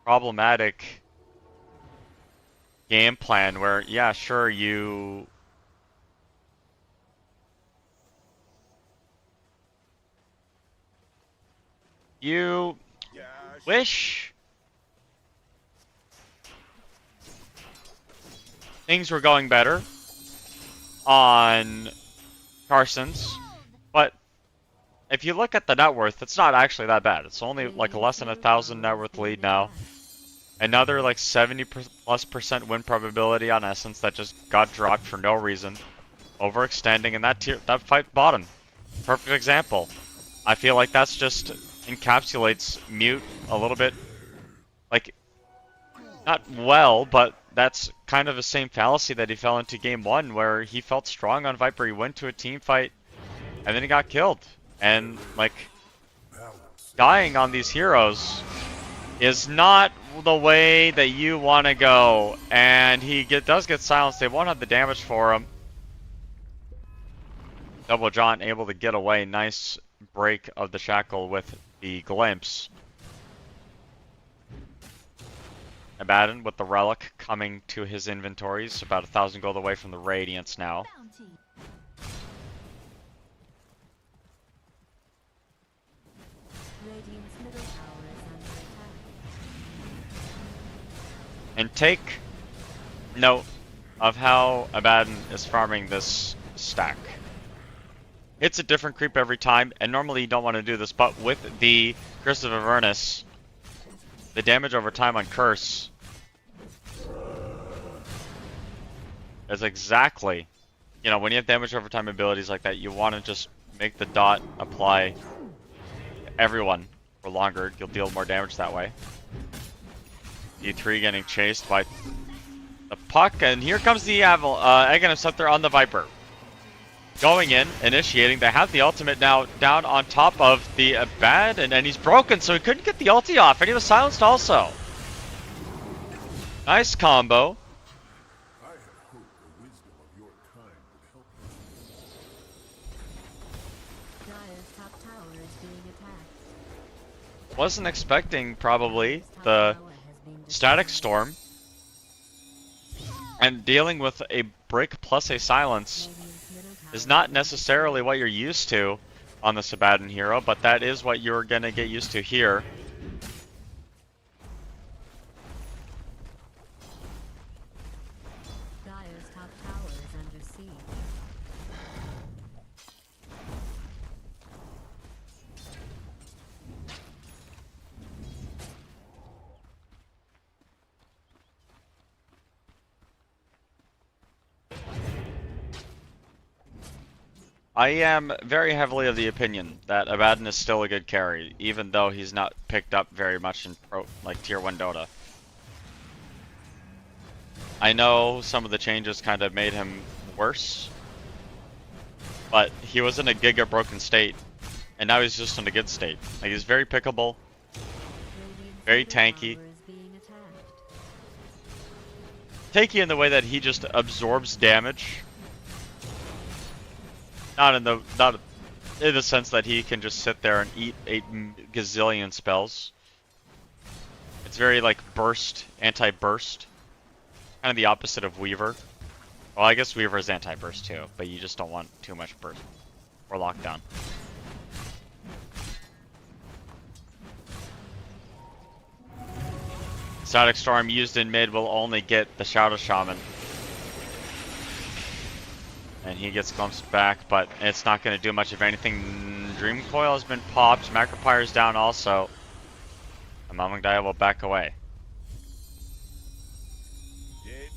problematic game plan where, yeah, sure, you wish things were going better on Carstensz. But if you look at the net worth, it's not actually that bad. It's only like less than 1,000 net worth lead now. Another like 70+% win probability on Essence that just got dropped for no reason. Overextending, and that fight bottom. Perfect example. I feel like that's just encapsulates Mute a little bit, like, not well, but that's kind of the same fallacy that he fell into game 1, where he felt strong on Viper. He went to a team fight, and then he got killed. And, like, dying on these heroes is not the way that you want to go. And he does get silenced. They won't have the damage for him. Double John able to get away. Nice break of the Shackle with the glimpse. Abaddon with the relic coming to his inventories. About 1,000 gold away from the Radiance now. Radiant's middle tower is under attack. And take note of how Abaddon is farming this stack. It's a different creep every time, and normally you don't want to do this, but with the Curse of Avernus, the damage over time on Curse is exactly, you know, when you have damage over time abilities like that, you want to just make the dot apply to everyone for longer. You'll deal more damage that way. D3 getting chased by the puck, and here comes the Aghanim Scepter on the Viper. going in, initiating. They have the ultimate now down on top of the Abaddon, and he's broken, so he couldn't get the ulti off, and he was silenced also. Nice combo. I had hoped the wisdom of your kind would help you. Dire's top tower is being attacked. Wasn't expecting, probably, Dire's top the tower has been static destroyed. storm. And dealing with a brick plus a silence Radiant's middle tower is not has been necessarily what you're used to on the Abaddon hero, but that is what you're gonna get used to here. destroyed. Dire's top tower is under siege. I am very heavily of the opinion that Abaddon is still a good carry, even though he's not picked up very much in like tier 1 Dota. I know some of the changes kind of made him worse, but he was in a giga broken state, and now he's just in a good state. Like, he's very pickable, Radiant's very middle tanky. tower is being attacked. Tanky in the way that he just absorbs damage. Not in the sense that he can just sit there and eat 8 gazillion spells. It's very like burst, anti-burst. Kind of the opposite of Weaver. Well, I guess Weaver is anti-burst too, but you just don't want too much burst or lockdown. Static Storm used in mid will only get the Shadow Shaman. And he gets glimpsed back, but it's not going to do much of anything. Dream Coil has been popped. Macropyre's down also. And Mamangdaya will back away. Dead.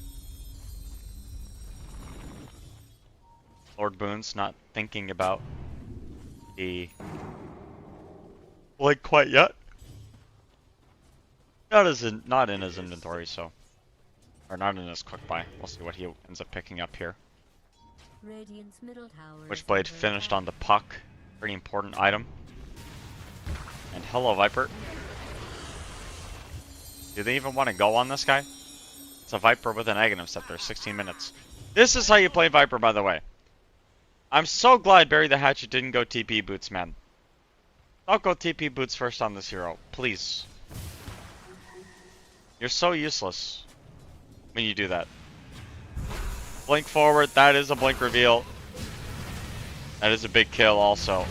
Lord Boon's not thinking about the Blink quite yet. Not in his inventory, so. Or not in his quick buy. We'll see what he ends up picking up here. Radiant's middle tower is Witchblade under finished attack. on the puck. Pretty important item. And hello, Viper. Do they even want to go on this guy? It's a Viper with a negative scepter, 16 minutes. This is how you play Viper, by the way. I'm so glad Bury the Hatchet didn't go TP Boots, man. Don't go TP Boots first on this hero, please. You're so useless when you do that. Blink forward, that is a blink reveal. That is a big kill also.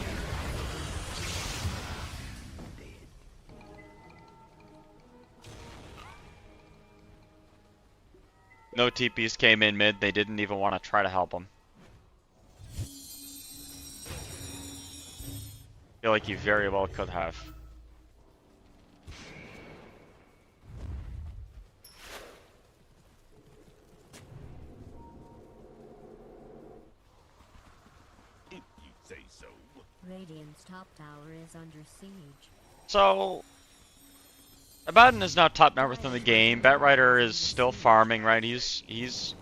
No TPs came in mid, they didn't even want to try to help him. Feel like you very well could have. If you say so. Radiant's top tower is under siege. So, Abaddon is now top net worth in the game. Batrider is still farming, right? He's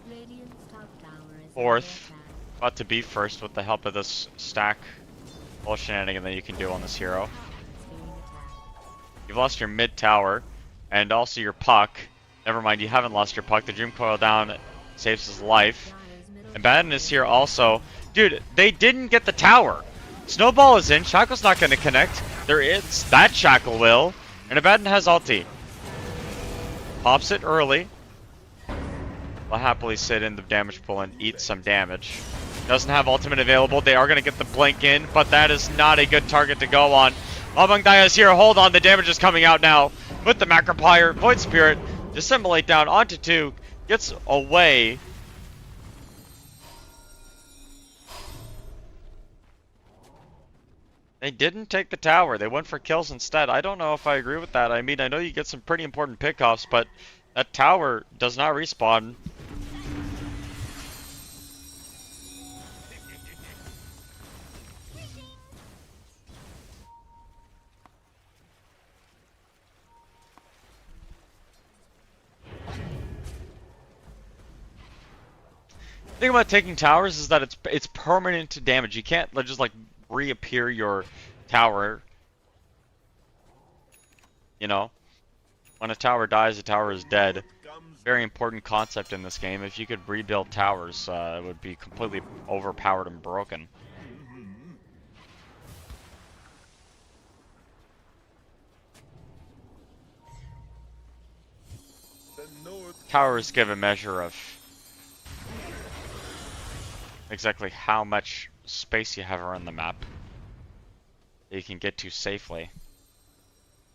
Radiant's top tower is fourth, under attack. about to be first with the help of this stack whole shenanigan that you can do on this hero. It's being attacked. You've lost your mid tower, and also your puck. Never mind, you haven't lost your puck. The Dream Coil down saves his life. Dire's middle Abaddon is here also. Dude, they didn't get the tower. Snowball is in. Shackle's not going to connect. There is. That Shackle will. And Abaddon has ulti. Pops it early. Will happily sit in the damage pool and eat some damage. Doesn't have ultimate available. They are going to get the blink in, but that is not a good target to go on. Mamangdaya is here. Hold on. The damage is coming out now. With the Macropyre. Void Spirit. Dissimulate down onto 2. Gets away. They didn't take the tower. They went for kills instead. I don't know if I agree with that. I mean, I know you get some pretty important pickoffs, but that tower does not respawn. thing about taking towers is that it's permanent damage. You can't just like reappear your tower. You know, when a tower dies, the tower is dead. Very important concept in this game. If you could rebuild towers, it would be completely overpowered and broken. Towers give a measure of exactly how much space you have around the map that you can get to safely.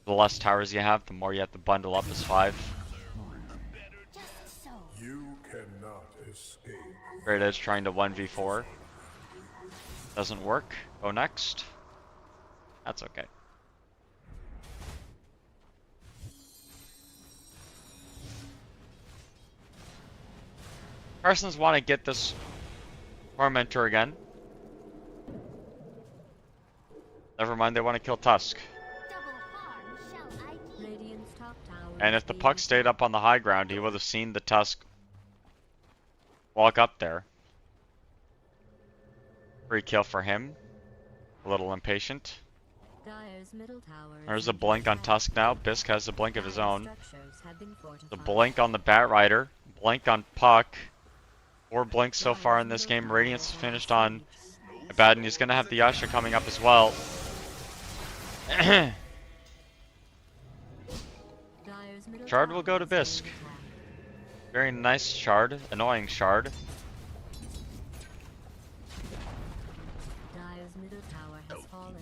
The less towers you have, the more you have to bundle up as 5. Just so. You cannot escape. Great Edge trying to 1v4. Doesn't work. Go next. That's okay. Carstensz want to get this Tormentor again. Never mind, they want to kill Tusk. Radiant's top tower And if the puck stayed up on the high ground, he would have seen the Tusk walk up there. Free kill for him. A little impatient. Dire's middle tower There's a blink on Tusk now. Bisk has a blink of his own. structures have been The fortified. blink on the Bat Rider. Blink on Puck. 4 blinks so far in this game. Radiance finished on Abaddon. He's going to have the Yasha coming up as well. Dire's middle Shard tower will go to is under Bisk. attack. Very nice Shard. Annoying Shard. Dire's middle tower has fallen.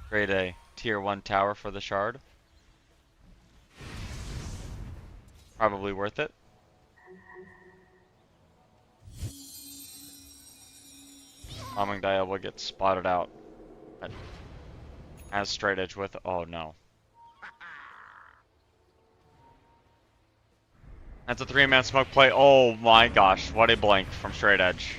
Grade A. Tier 1 tower for the Shard. Probably worth it. Among Dial will get spotted out. But has straight edge with. Oh no. That's a 3-man smoke play. Oh my gosh, what a blink from straight edge.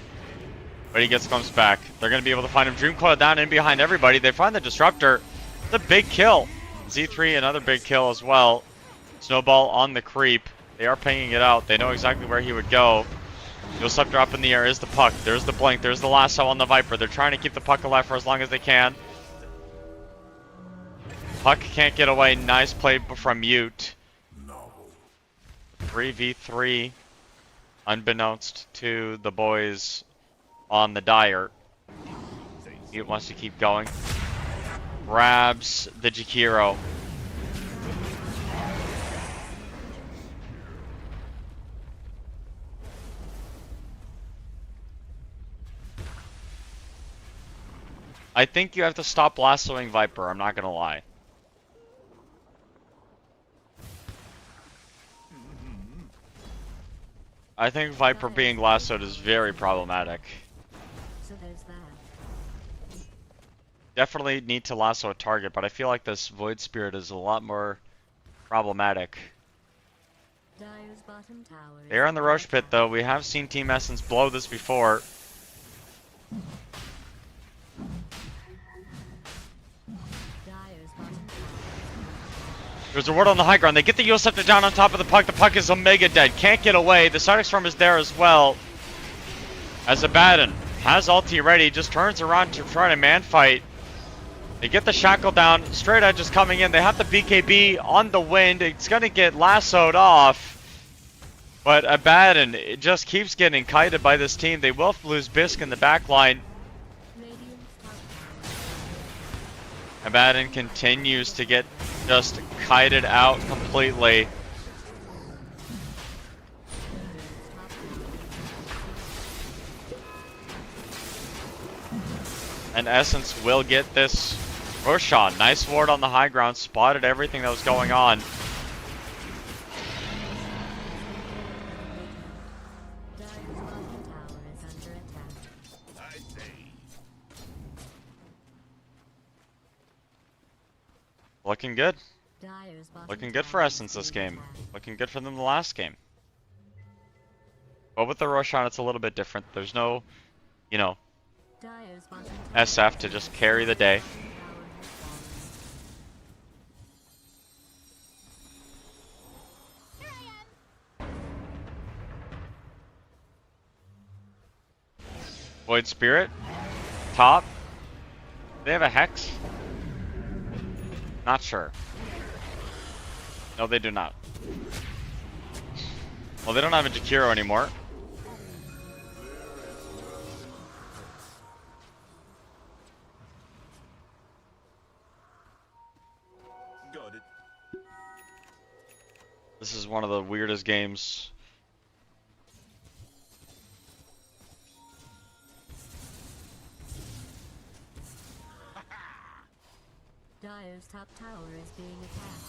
But he comes back. They're going to be able to find him. Dream Coil down in behind everybody. They find the Disruptor. It's a big kill. Z3, another big kill as well. Snowball on the creep. They are pinging it out. They know exactly where he would go. Disruptor up in the air is the puck. There's the blink. There's the lasso on the Viper. They're trying to keep the puck alive for as long as they can. Puck can't get away. Nice play from Mute. 3v3. Unbeknownst to the boys on the Dire. Mute wants to keep going. Grabs the Jakiro. I think you have to stop lassoing Viper, I'm not gonna lie. I think Viper being lassoed is very problematic. So there's that. Definitely need to lasso a target, but I feel like this Void Spirit is a lot more problematic. Dire's bottom tower is They're on the under Roche Pit attack. though. We have seen Team Essence blow this before. Dire's bottom tower There's a ward on the high ground. They get the Scepter down on top of the puck. The puck is Omega dead. Can't get away. The Psychic Storm is there as well. As Abaddon has ulti ready. Just turns around to try to man fight. They get the Shackle down. Straight Edge is coming in. They have the BKB on the wind. It's going to get lassoed off. But Abaddon, it just keeps getting kited by this team. They will lose Bisk in the back line. Radiant's top tower Abaddon continues to get just kited out completely. And Essence will get this Roshan. Nice ward on the high ground. Spotted everything that was going on. Dire's bottom tower is under attack. Looking good. Dire's bottom Looking good for tower is Essence this under game. attack. Looking good for them the last game. But with the Roshan, it's a little bit different. There's no, you know, Dire's bottom tower SF to just carry the day. has fallen. Void Spirit. Top. They have a Hex? Not sure. No, they do not. Well, they don't have a Jakiro anymore. Got it. This is one of the weirdest games. Dire's top tower is being attacked.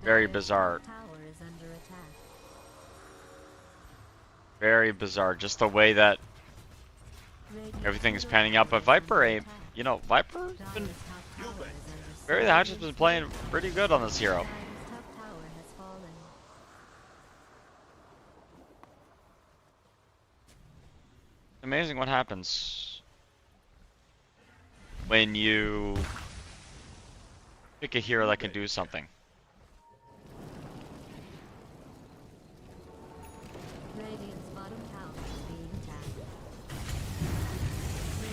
Very Dire's bizarre. top tower is under attack. Very bizarre. Just the way that Radiant's everything is middle panning out. But tower is Viper under ain't. attack. You know, Viper's Dire's been. top tower is under Barry the Hatchet's been playing pretty good on this hero. Dire's top tower has fallen. Amazing what happens when you pick a hero that can do something. Radiant's bottom tower is being attacked.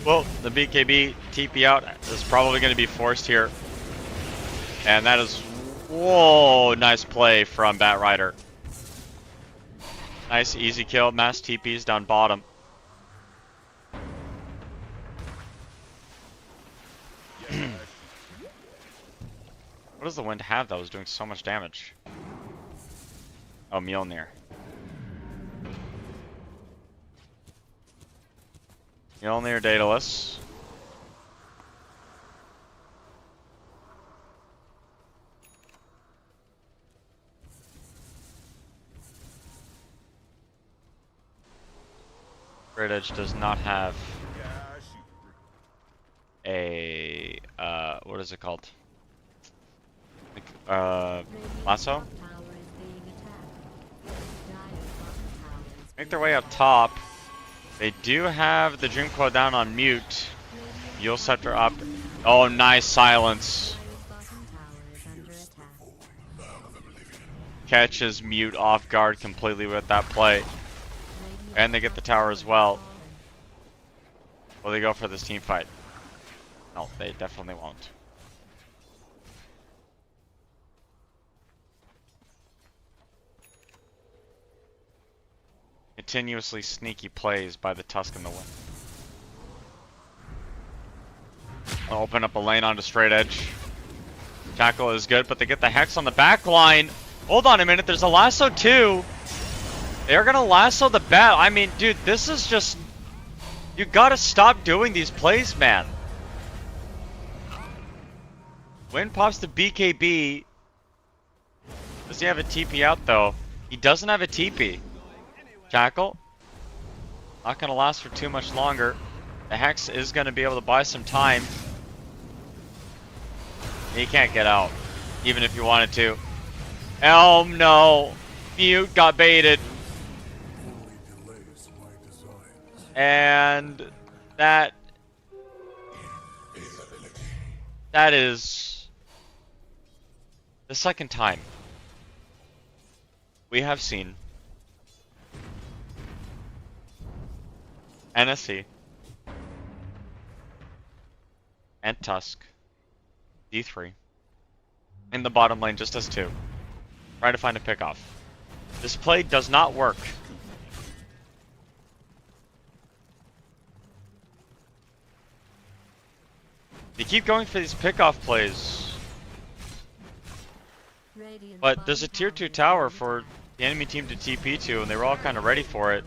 Well, the BKB TP out is probably going to be forced here. And that is, whoa, nice play from Bat Rider. Nice easy kill, mass TPs down bottom. What does the wind have that was doing so much damage? Oh, Mjolnir. Mjolnir Daedalus. Great Edge does not have a what is it called? Radiant's Lasso? top tower is being attacked. Dire's bottom tower is Make being their way up attacked. top. They do have the Dream Coil down on mute. Yule Scepter up. Oh, nice silence. Dire's bottom tower is under attack. Catches mute off guard completely with that play. Radiant's And they get the top tower as has well. fallen. Will they go for this team fight? No, they definitely won't. Continuously sneaky plays by the Tusk in the wind. I'll open up a lane onto straight edge. Tackle is good, but they get the Hex on the back line. Hold on a minute, there's a lasso too. They're gonna lasso the bat. I mean, dude, this is just... You gotta stop doing these plays, man. Wind pops the BKB. Does he have a TP out though? He doesn't have a TP. Tackle. Not gonna last for too much longer. The Hex is gonna be able to buy some time. He can't get out, even if he wanted to. Elm, no. Mute got baited. Only delays my designs. And that is the second time we have seen NSC and Tusk D3 in the bottom lane just as two. Try to find a pickoff. This play does not work. They keep going for these pickoff plays, Radiant's but there's a bottom tier 2 is tower being for attacked. the enemy team to TP to, and they were all kind of ready for it.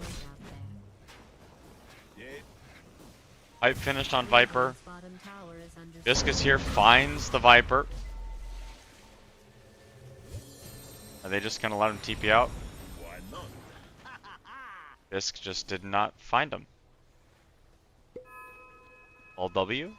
Hype finished on Viper. Radiant's bottom tower is under Viscus here finds the Viper. Are they just gonna let him TP out? Why not? Visc just did not find him. All W?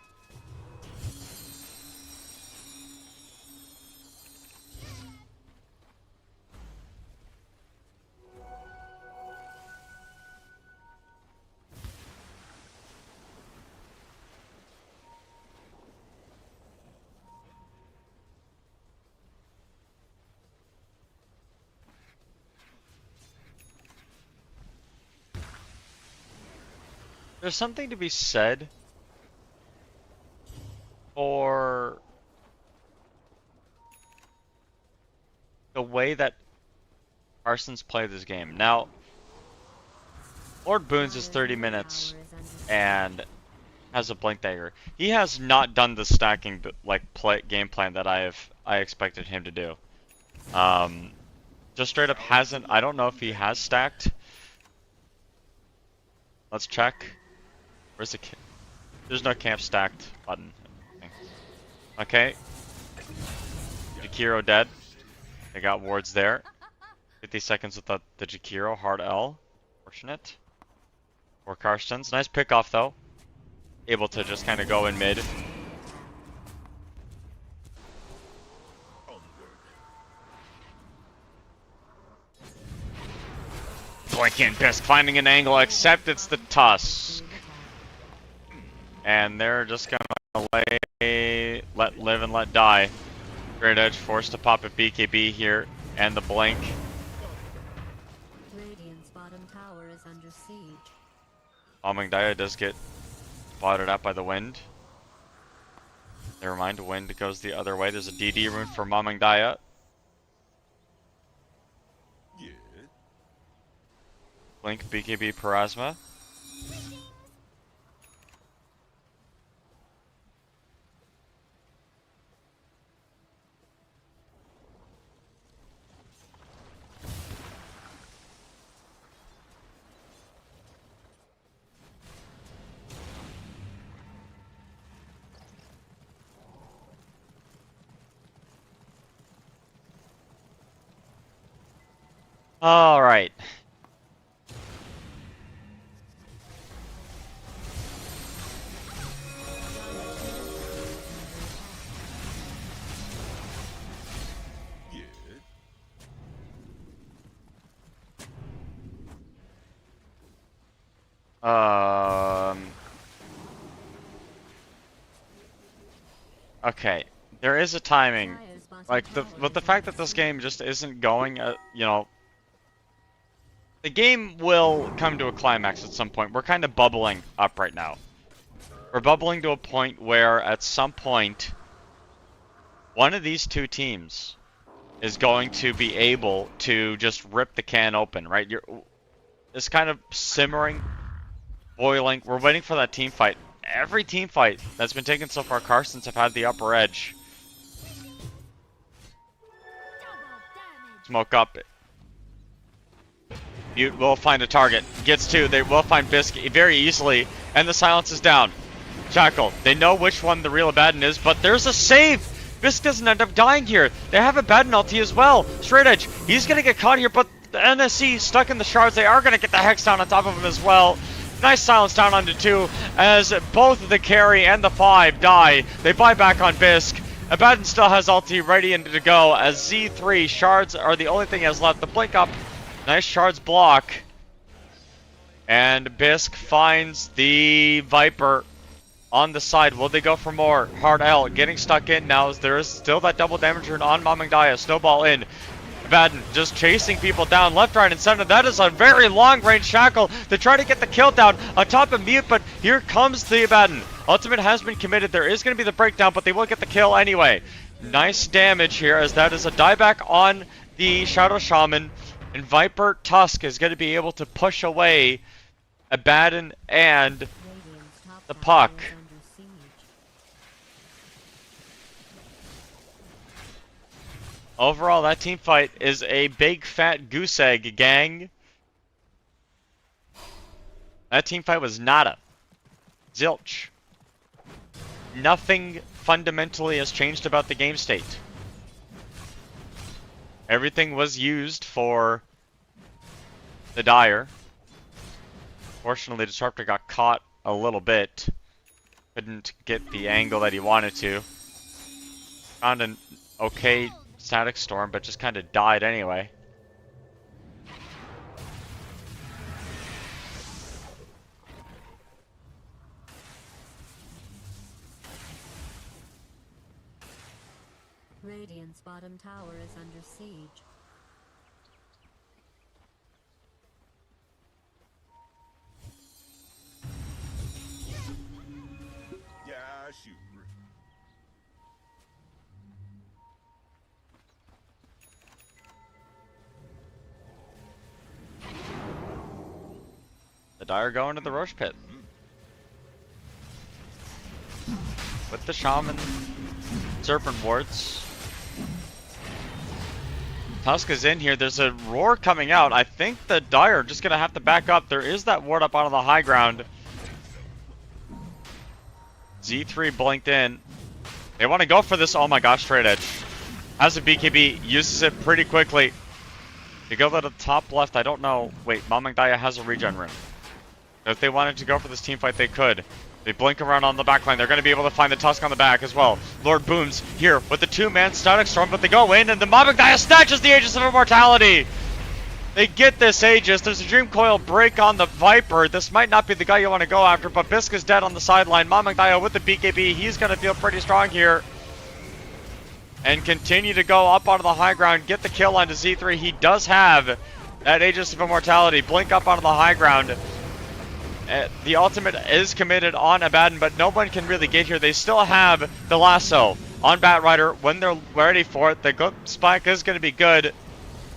There's something to be said for the way that Carstensz played this game. Now, Lord Boons is 30 minutes and has a blink dagger. He has not done the stacking like game plan that I expected him to do. Just straight up hasn't. I don't know if he has stacked. Let's check. Where's the there's no camp stacked button. Okay. Jakiro dead. They got wards there. 50 seconds with the Jakiro, hard L. Fortunate. For Carstensz. Nice pick off though. Able to just kind of go in mid. Blinking Bisk finding an angle, except it's the Tusk. And they're just gonna let live and let die. Great Edge forced to pop a BKB here, and the blink. Radiant's bottom tower is under siege. Amangdaya does get spotted out by the wind. Never mind, wind goes the other way. There's a DD rune for Amangdaya. Yeah. Blink, BKB, Parasma. All right. Yeah. Okay. There is a timing. Dire's bottom Like tower with the is fact under that this siege. game just isn't going, you know, the game will come to a climax at some point. We're kind of bubbling up right now. We're bubbling to a point where at some point one of these two teams is going to be able to just rip the can open, right? It's kind of simmering, boiling. We're waiting for that team fight. Every team fight that's been taken so far, Carstensz have had the upper edge. Smoke up. Mute will find a target. Gets two. They will find Bisk very easily. And the silence is down. Shackle. They know which one the real Abaddon is, but there's a save! Bisk doesn't end up dying here. They have Abaddon ulti as well. Straight Edge. He's gonna get caught here, but the NSC stuck in the shards. They are gonna get the Hex down on top of him as well. Nice silence down onto two as both the carry and the 5 die. They buy back on Bisk. Abaddon still has ulti ready and to go as Z3 shards are the only thing he has left. The blink up. Nice shards block. And Bisk finds the Viper on the side. Will they go for more? Hard L getting stuck in now as there is still that double damage rune on Amangdaya. Snowball in. Abaddon just chasing people down left, right, and center. That is a very long-range shackle to try to get the kill down on top of Mute, but here comes the Abaddon. Ultimate has been committed. There is going to be the breakdown, but they will get the kill anyway. Nice damage here as that is a dieback on the Shadow Shaman. And Viper Tusk is going to be able to push away Abaddon and Radiant's top the tower puck. is under siege. Overall, that team fight is a big fat goose egg, gang. That team fight was nada. Zilch. Nothing fundamentally has changed about the game state. Everything was used for the Dire. Fortunately, Disruptor got caught a little bit. Couldn't get the angle that he wanted to. Found an okay static storm, but just kind of died anyway. Radiant's bottom tower is under siege. Dire going to the Roche Pit. With the Shaman Serpent Wards. Tusk is in here. There's a roar coming out. I think the Dire are just going to have to back up. There is that ward up onto the high ground. Z3 blinked in. They want to go for this. Oh my gosh, straight edge. As a BKB, uses it pretty quickly. You go to the top left, I don't know. Wait, Mamangdaya has a regen rune. If they wanted to go for this team fight, they could. They blink around on the back line. They're going to be able to find the Tusk on the back as well. Lord Booms here with the two-man Static Storm, but they go in, and the Mamangdaya snatches the Aegis of Immortality! They get this Aegis. There's a Dream Coil break on the Viper. This might not be the guy you want to go after, but Bisk is dead on the sideline. Mamangdaya with the BKB. He's going to feel pretty strong here. And continue to go up onto the high ground, get the kill onto Z3. He does have that Aegis of Immortality. Blink up onto the high ground. The ultimate is committed on Abaddon, but no one can really get here. They still have the lasso on Batrider when they're ready for it. The good spike is going to be good.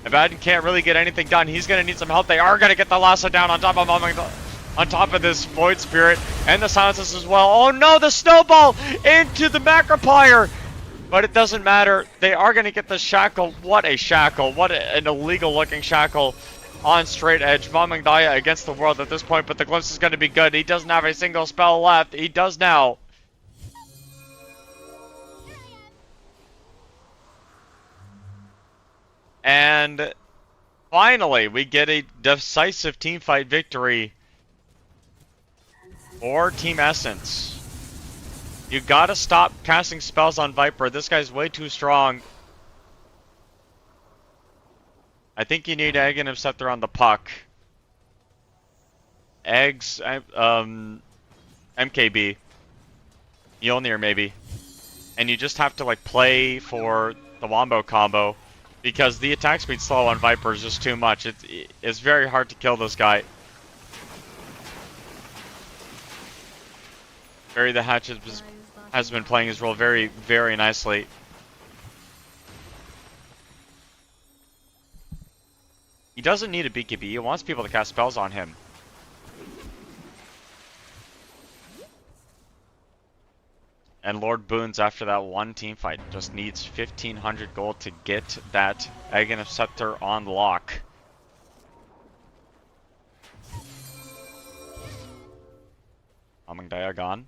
Abaddon can't really get anything done. He's going to need some help. They are going to get the lasso down on top of this Void Spirit and the Silences as well. Oh no, the snowball into the Macroplier! But it doesn't matter. They are going to get the shackle. What a shackle. What an illegal looking shackle on straight edge. Mamangdaya against the world at this point, but the glimpse is going to be good. He doesn't have a single spell left. He does now. And finally, we get a decisive teamfight victory for Team Essence. You gotta stop casting spells on Viper. This guy's way too strong. I think you need Egg and Scepter on the puck. Eggs, MKB. Mjolnir maybe. And you just have to like play for the Wombo combo. Because the attack speed slow on Viper is just too much. It's very hard to kill this guy. Bury the Hatchet has been playing his role very, very nicely. He doesn't need a BKB. He wants people to cast spells on him. And Lord Boons, after that one team fight, just needs 1,500 gold to get that Aghanim Scepter on lock. Mamangdaya gone.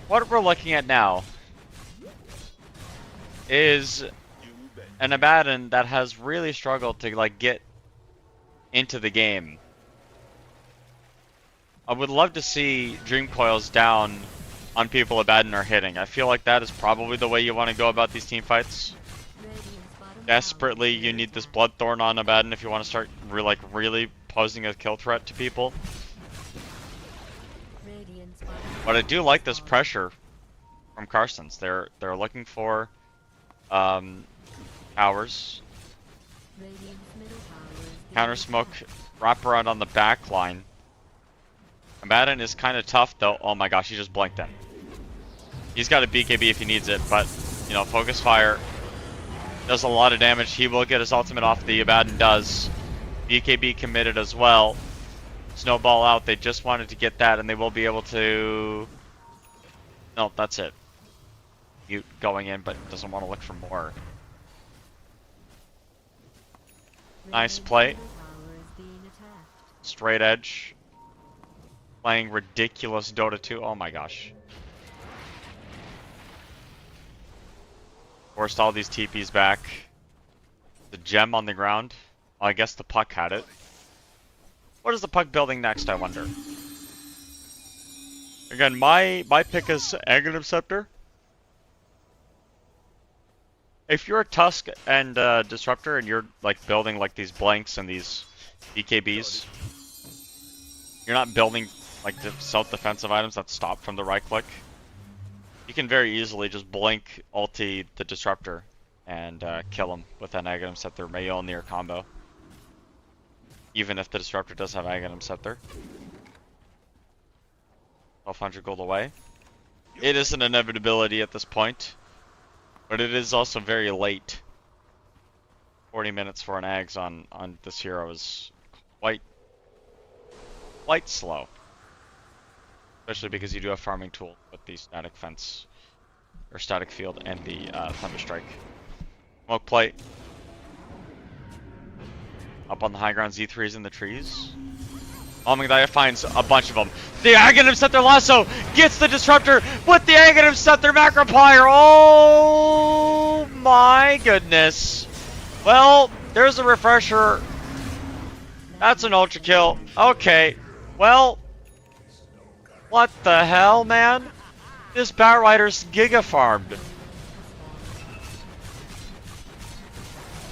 What we're looking at now is an Abaddon that has really struggled to like get into the game. I would love to see Dream Coils down on people Abaddon are hitting. I feel like that is probably the way you want to go about these team fights. Desperately, you need this Bloodthorn on Abaddon if you want to start really posing a kill threat to people. But I do like this pressure from Carstensz. They're looking for towers. Counter smoke, wrap around on the back line. Abaddon is kind of tough though. Oh my gosh, he just blinked in. He's got a BKB if he needs it, but you know, focus fire does a lot of damage. He will get his ultimate off. The Abaddon does. BKB committed as well. Snowball out. They just wanted to get that, and they will be able to. No, that's it. Mute going in, but doesn't want to look for more. Nice play. Straight edge. Playing ridiculous Dota 2. Oh my gosh. Forced all these TPs back. The gem on the ground. Well, I guess the puck had it. What is the puck building next, I wonder? Again, my pick is Aghanim Scepter. if you're a Tusk and Disruptor and you're like building like these blanks and these BKBs, you're not building like the self-defensive items that stop from the right click. You can very easily just blink ulti the Disruptor and kill him with an Aghanim Scepter Mjolnir combo. Even if the Disruptor does have Aghanim Scepter. 1200 gold away. It is an inevitability at this point, but it is also very late. 40 minutes for an Ags on this hero is quite slow. Especially because you do have farming tool with the static fence, or static field, and the thunder strike. Smoke plate. Up on the high ground, Z3 is in the trees. Omnidaya finds a bunch of them. The Aghanim Scepter Lasso gets the Disruptor with the Aghanim Scepter Macropire. Oh my goodness. Well, there's a refresher. That's an ultra kill. Okay. Well, what the hell, man? This Batrider's giga farmed.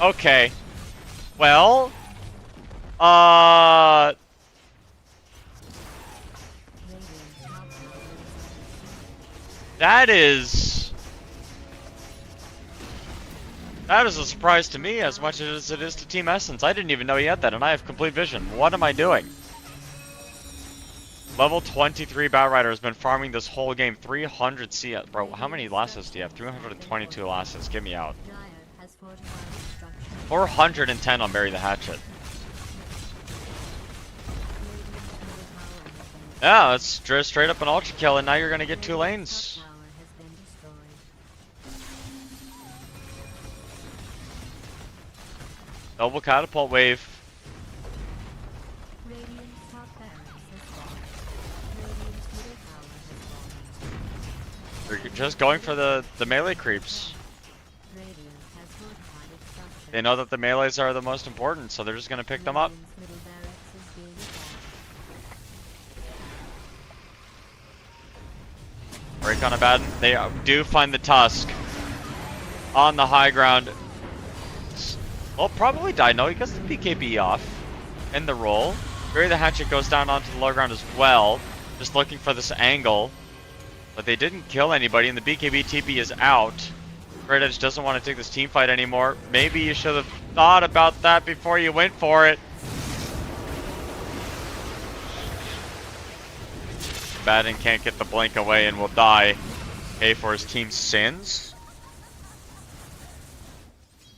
Okay. Well, that is a surprise to me as much as it is to Team Essence. I didn't even know he had that, and I have complete vision. What am I doing? Level 23 Batrider has been farming this whole game. 300 CS. Bro, how many lasses do you have? 322 lasses. Get me out. 410 on Bury the Hatchet. Yeah, that's straight up an ultra kill, and now you're gonna get 2 lanes. Double catapult wave. They're just going for the melee creeps. They know that the melees are the most important, so they're just gonna pick them up. Break on Abaddon. They do find the Tusk on the high ground. Well, probably die. No, he gets the BKB off in the roll. Bury the Hatchet goes down onto the low ground as well, just looking for this angle. But they didn't kill anybody, and the BKB TP is out. Red Edge doesn't want to take this team fight anymore. Maybe you should have thought about that before you went for it. Abaddon can't get the blink away and will die. Pay for his team's sins.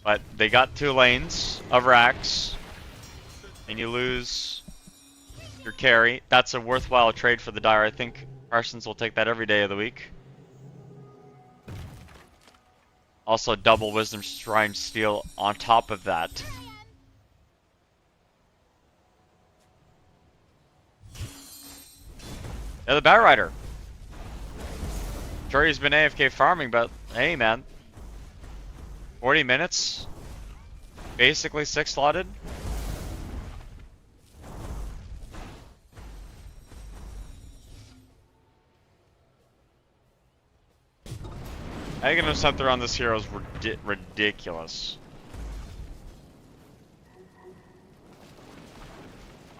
But they got 2 lanes of racks. And you lose your carry. That's a worthwhile trade for the Dire. I think Carstensz will take that every day of the week. Also, double Wisdom Shrine Steel on top of that. Yeah, the Batrider. Sure, he's been AFK farming, but hey, man. 40 minutes? Basically 6 slotted? Aghanim Scepter on this hero is ridiculous.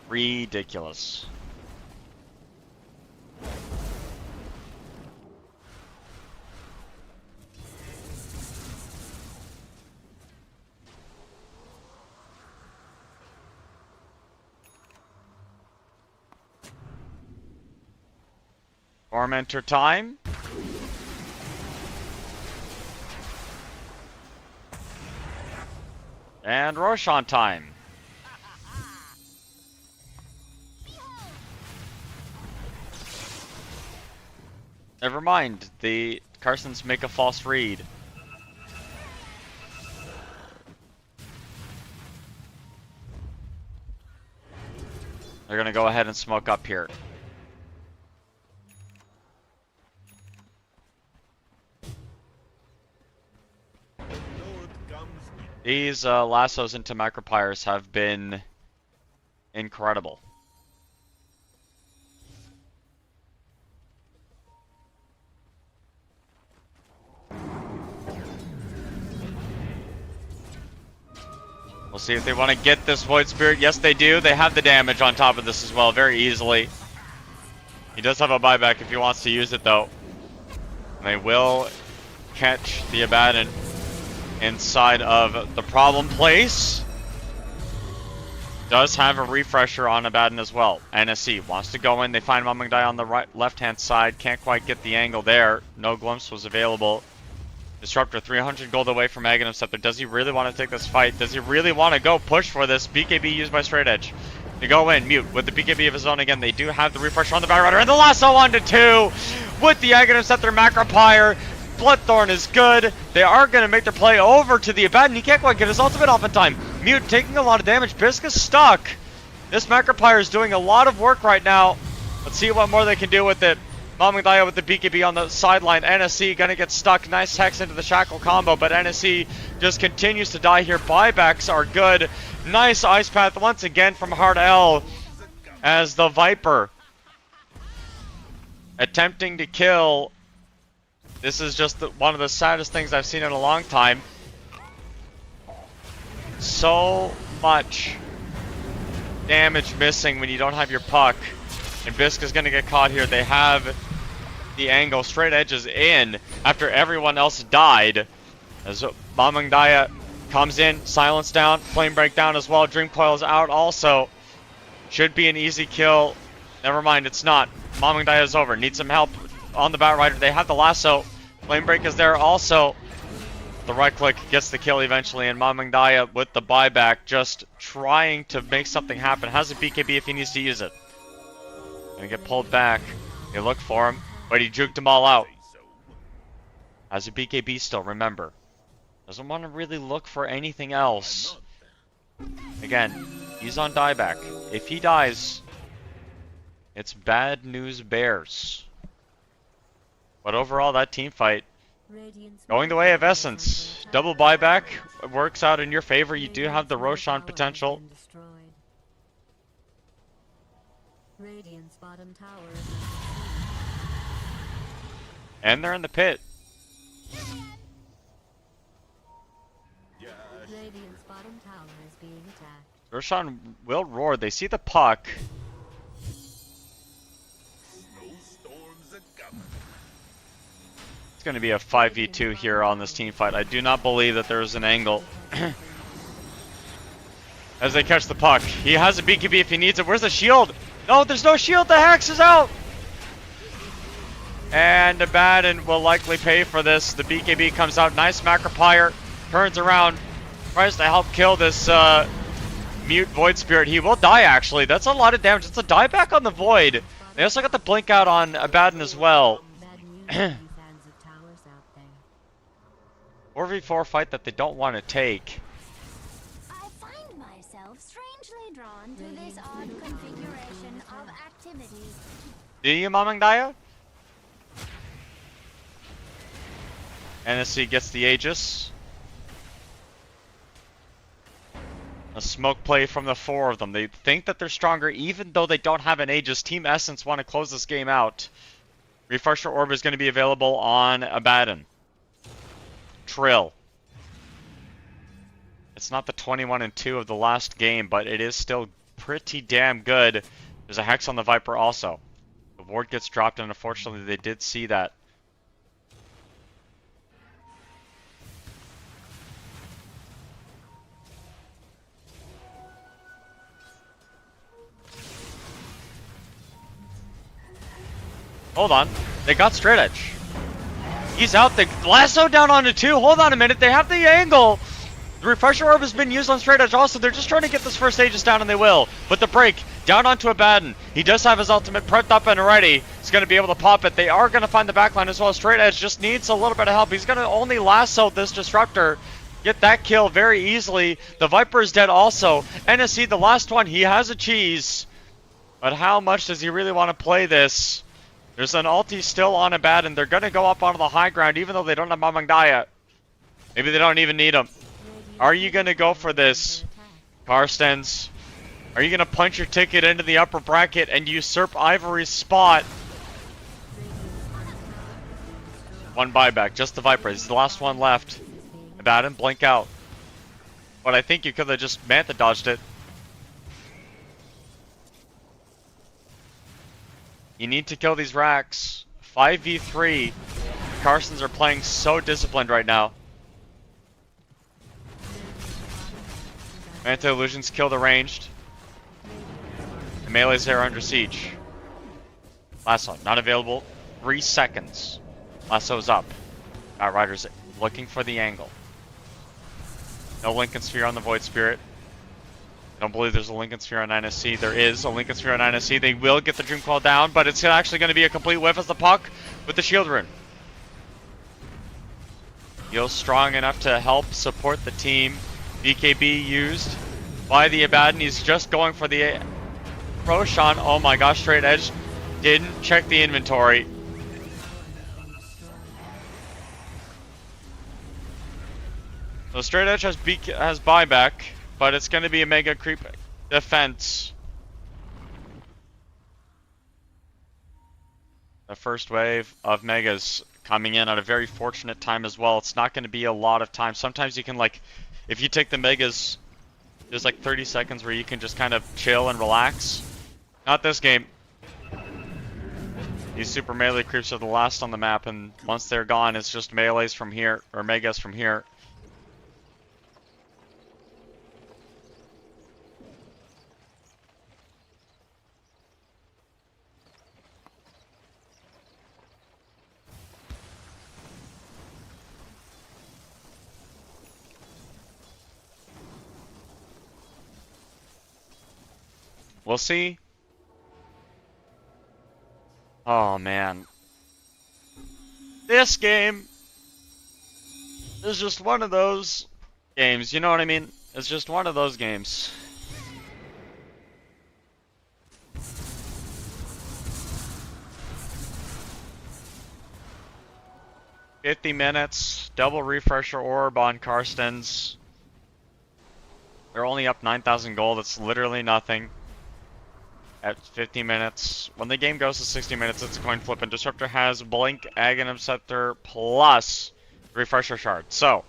Ridiculous. Tormentor time. And Roshan time. Never mind, the Carstensz make a false read. They're gonna go ahead and smoke up here. These lassos into Macropyres have been incredible. see if they want to get this Void Spirit. Yes, they do. They have the damage on top of this as well, very easily. He does have a buyback if he wants to use it, though. And they will catch the Abaddon inside of the problem place. Does have a refresher on Abaddon as well. NSC wants to go in. They find Mamangdai on the left-hand side. Can't quite get the angle there. No glimpse was available. Disruptor 300 gold away from Aghanim Scepter. Does he really want to take this fight? Does he really want to go push for this? BKB used by Straight Edge. To go in, Mute with the BKB of his own again. They do have the refresher on the Batrider. And the lasso 1-2 with the Aghanim Scepter Macropire. Bloodthorn is good. They are going to make their play over to the Abaddon. He can't quite get his ultimate off in time. Mute taking a lot of damage. Bisk is stuck. This Macropire is doing a lot of work right now. Let's see what more they can do with it. Mamangdaya with the BKB on the sideline. NSC gonna get stuck. Nice hex into the shackle combo, but NSC just continues to die here. Buybacks are good. Nice ice path once again from Hard L as the Viper attempting to kill. This is just one of the saddest things I've seen in a long time. So much damage missing when you don't have your puck. And Bisk is going to get caught here. They have the angle. Straight Edge is in after everyone else died. As Mamangdaya comes in, silence down, flame break down as well. Dream Coil's out also. Should be an easy kill. Never mind, it's not. Mamangdaya is over. Needs some help on the Batrider. They have the lasso. Flame break is there also. The right click gets the kill eventually, and Mamangdaya with the buyback just trying to make something happen. Has a BKB if he needs to use it. Gonna get pulled back. They look for him, but he juked them all out. Has a BKB still, remember. Doesn't want to really look for anything else. Again, he's on dieback. If he dies, it's bad news bears. But overall, that team fight going the way of Essence. Double buyback works out in your favor. You do have the Roshan potential. Radiant's bottom tower. And they're in the pit. Radiant's bottom tower is being attacked. Roshan will roar. They see the puck. It's going to be a 5v2 here on this team fight. I do not believe that there is an angle. As they catch the puck. He has a BKB if he needs it. Where's the shield? No, there's no shield. The Hex is out. And Abaddon will likely pay for this. The BKB comes out. Nice Macropire. Turns around. Tries to help kill this Mute Void Spirit. He will die, actually. That's a lot of damage. It's a dieback on the Void. They also got the blink out on Abaddon as well. 4v4 fight that they don't want to take. I find myself strangely drawn to this odd configuration of activities. Do you, Mamangdaya? NSC gets the Aegis. A smoke play from the four of them. They think that they're stronger even though they don't have an Aegis. Team Essence want to close this game out. Refresher Orb is going to be available on Abaddon. Trill. It's not the 21-2 of the last game, but it is still pretty damn good. There's a Hex on the Viper also. The ward gets dropped, and unfortunately they did see that. Hold on. They got Straight Edge. He's out. The lasso down onto 2. Hold on a minute. They have the angle. The Refresher Orb has been used on Straight Edge also. They're just trying to get this first Aegis down, and they will. But the break down onto Abaddon. He does have his ultimate prepped up and ready. He's going to be able to pop it. They are going to find the backline as well. Straight Edge just needs a little bit of help. He's going to only lasso this Disruptor. Get that kill very easily. The Viper is dead also. NSC, the last one. He has a cheese. But how much does he really want to play this? There's an ulti still on Abaddon. They're going to go up onto the high ground even though they don't have Mamangdaya. Maybe they don't even need him. Are you going to go for this, Carstensz? Are you going to punch your ticket into the upper bracket and usurp Ivory's spot? One buyback, just the Viper. He's the last one left. Abaddon, blink out. But I think you could have just Manta dodged it. You need to kill these racks. 5v3. Carstensz are playing so disciplined right now. Manta illusions kill the ranged. The melees are under siege. Lasso not available. 3 seconds. Lasso's up. Outriders looking for the angle. No Lincoln Sphere on the Void Spirit. Don't believe there's a Lincoln Sphere on NSC. There is a Lincoln Sphere on NSC. They will get the Dream Coil down, but it's actually going to be a complete whiff as the puck with the shield rune. Heal's strong enough to help support the team. BKB used by the Abaddon. He's just going for the Roshan. Oh my gosh, straight edge. Didn't check the inventory. So straight edge has buyback, but it's going to be a mega creep defense. The first wave of megas coming in at a very fortunate time as well. It's not going to be a lot of time. Sometimes you can, like, if you take the megas, there's like 30 seconds where you can just kind of chill and relax. Not this game. These super melee creeps are the last on the map, and once they're gone, it's just melees from here, or megas from here. We'll see. Oh man. This game is just one of those games, you know what I mean? It's just one of those games. $50 minutes, double refresher orb on Carstensz. They're only up 9,000 gold, it's literally nothing. At 50 minutes. When the game goes to 60 minutes, it's a coin flip, and Disruptor has Blink, Aghanim Scepter, plus Refresher Shard. So,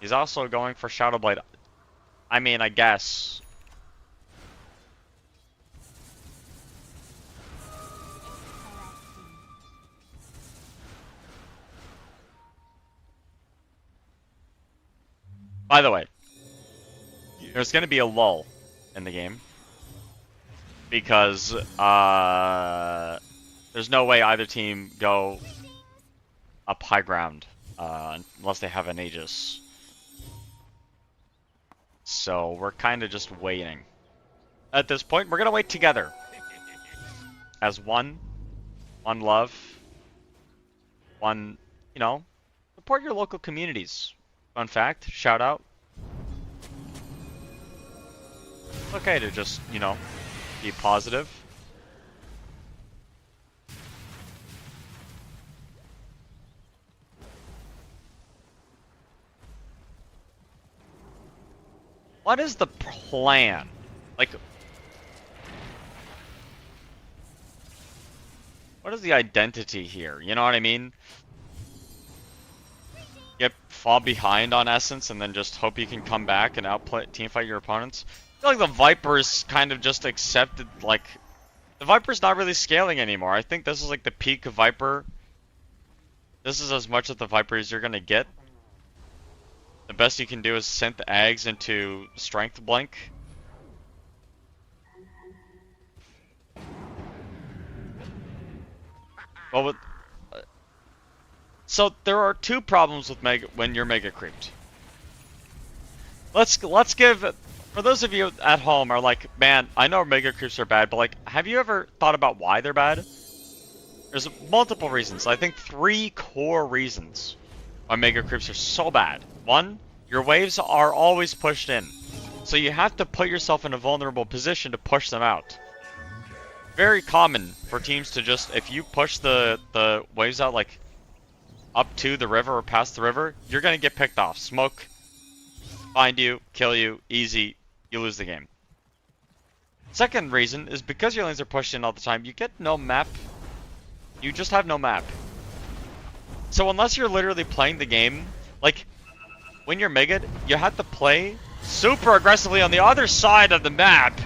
he's also going for Shadow Blade. I mean, I guess. By the way, there's going to be a lull in the game. Because there's no way either team go up high ground unless they have an Aegis. So we're kind of just waiting. At this point, we're going to wait together. As one love, one, you know, support your local communities. Fun fact, shout out. It's okay to just, you know, be positive. What is the plan? Like, what is the identity here? You know what I mean? Get fall behind on Essence and then just hope you can come back and outplay teamfight your opponents. I feel like the Viper's kind of just accepted, like, the Viper's not really scaling anymore. I think this is like the peak of Viper. This is as much of the Viper as you're gonna get. The best you can do is synth Ags into Strength Blink. Well, with, so there are two problems with when you're mega creeped. Let's give. For those of you at home are like, man, I know mega creeps are bad, but like, have you ever thought about why they're bad? There's multiple reasons. I think 3 core reasons why mega creeps are so bad. 1, your waves are always pushed in. So you have to put yourself in a vulnerable position to push them out. Very common for teams to just, if you push the waves out like up to the river or past the river, you're gonna get picked off. Smoke, find you, kill you, easy. You lose the game. Second reason is because your lanes are pushed in all the time, you get no map. You just have no map. So unless you're literally playing the game, like, when you're Megan, you have to play super aggressively on the other side of the map.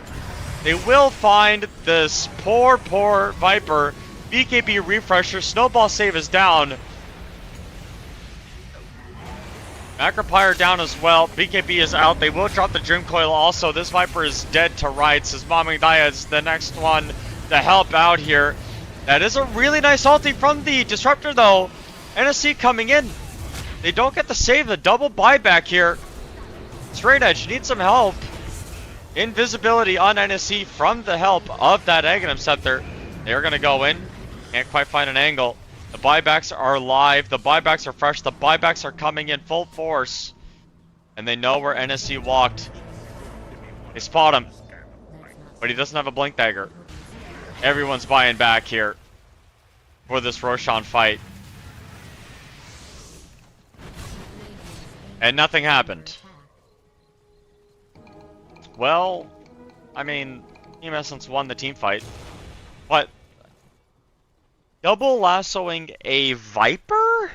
They will find this poor Viper. BKB refresher, snowball save is down. Macropire down as well. BKB is out. They will drop the Dream Coil also. This Viper is dead to rights as Mamangdaya is the next one to help out here. That is a really nice ulti from the Disruptor though. NSC coming in. They don't get to save the double buyback here. Straight Edge needs some help. Invisibility on NSC from the help of that Aghanim Scepter. They're going to go in. Can't quite find an angle. The buybacks are live. The buybacks are fresh. The buybacks are coming in full force. And they know where NSC walked. They spot him. But he doesn't have a Blink Dagger. Everyone's buying back here for this Roshan fight. And nothing happened. Well, I mean, Team Essence won the team fight. But double lassoing a Viper?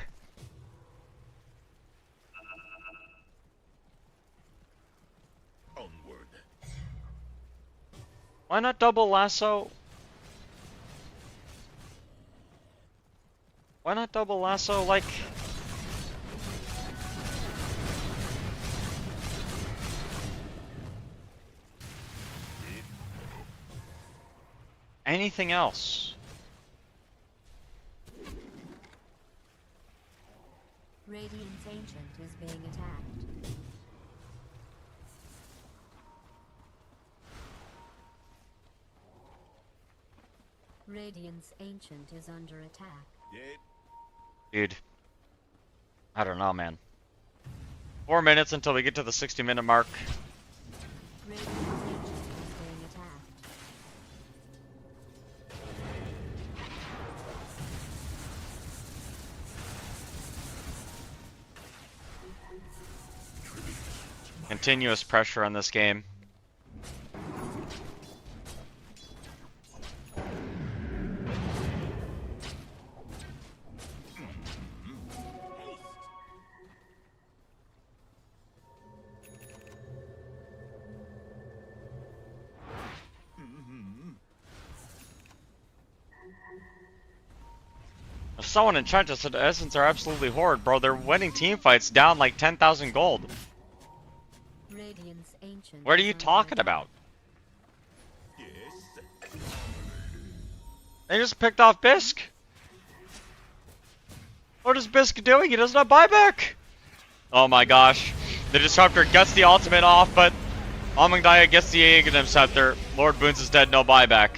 Onward. Why not double lasso? Why not double lasso like... anything else? Radiant's Ancient is being attacked. Radiant's Ancient is under attack. Yep. Dude. I don't know, man. 4 minutes until we get to the 60-minute mark. Radiant's Ancient is being attacked. Continuous pressure on this game. Someone in chat just said Essence are absolutely horrid, bro. They're winning team fights down like 10,000 gold. Radiant's Ancient What are is you under talking attack. about? Yes. They just picked off Bisk. What is Bisk doing? He doesn't have buyback. Oh my gosh. The Disruptor gets the ultimate off, but Mamangdaya gets the Aghanim Scepter. Lord Boons is dead, no buyback.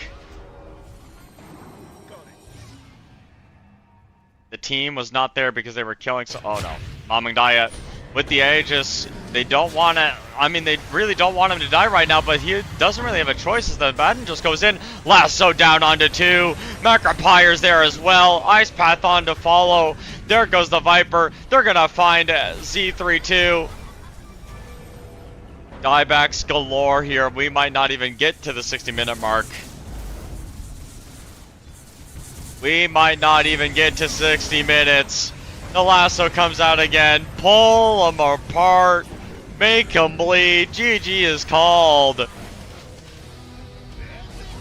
The team was not there because they were killing oh no. Mamangdaya with the Aegis. They don't want to, I mean, they really don't want him to die right now, but he doesn't really have a choice as the Baton just goes in. Lasso down onto 2. Macropire's there as well. Ice Path on to follow. There goes the Viper. They're going to find Z32. Diebacks galore here. We might not even get to the 60-minute mark. We might not even get to 60 minutes. The lasso comes out again. Pull them apart. Make them bleed. GG is called.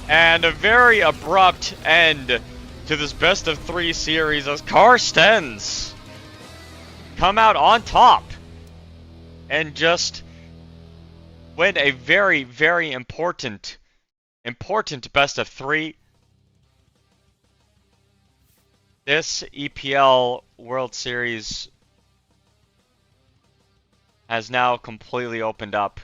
And a very abrupt end to this best of 3 series as Carstensz come out on top and just win a very, very important best of 3. This EPL World Series has now completely opened up.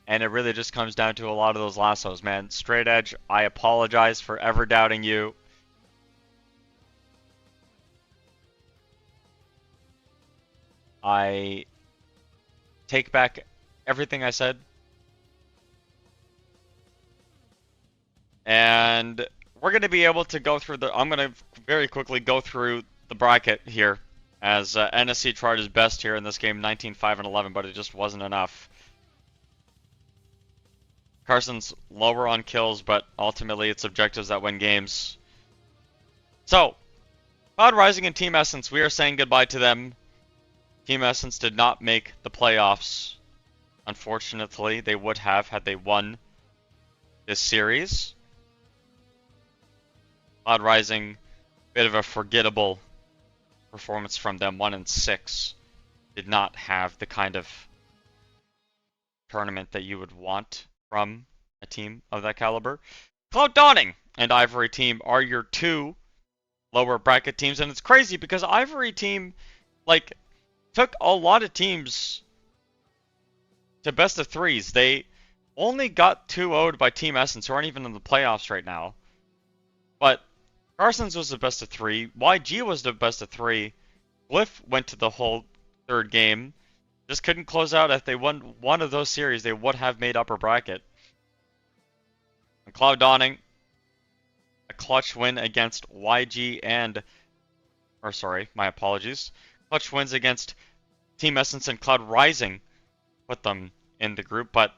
And it really just comes down to a lot of those lassos, man. Straight Edge, I apologize for ever doubting you. I take back everything I said. And we're going to be able to go through the... I'm going to very quickly go through the bracket here. As NSC tried his best here in this game, 19-5-11, but it just wasn't enough. Carstensz lower on kills, but ultimately it's objectives that win games. So, Cloud Rising and Team Essence, we are saying goodbye to them. Team Essence did not make the playoffs. Unfortunately, they would have had they won this series. Cloud Rising, bit of a forgettable performance from them, 1-6. Did not have the kind of tournament that you would want from a team of that caliber. Cloud Dawning and Ivory Team are your two lower bracket teams, and it's crazy because Ivory Team, like, took a lot of teams to best of threes. They only got 2-0'd by Team Essence, who aren't even in the playoffs right now. But Carstensz was the best of 3. YG was the best of 3. Glyph went to the whole third game. Just couldn't close out. If they won one of those series, they would have made upper bracket. And Cloud Dawning, a clutch win against YG and... Or sorry, my apologies. Clutch wins against Team Essence and Cloud Rising put them in the group. But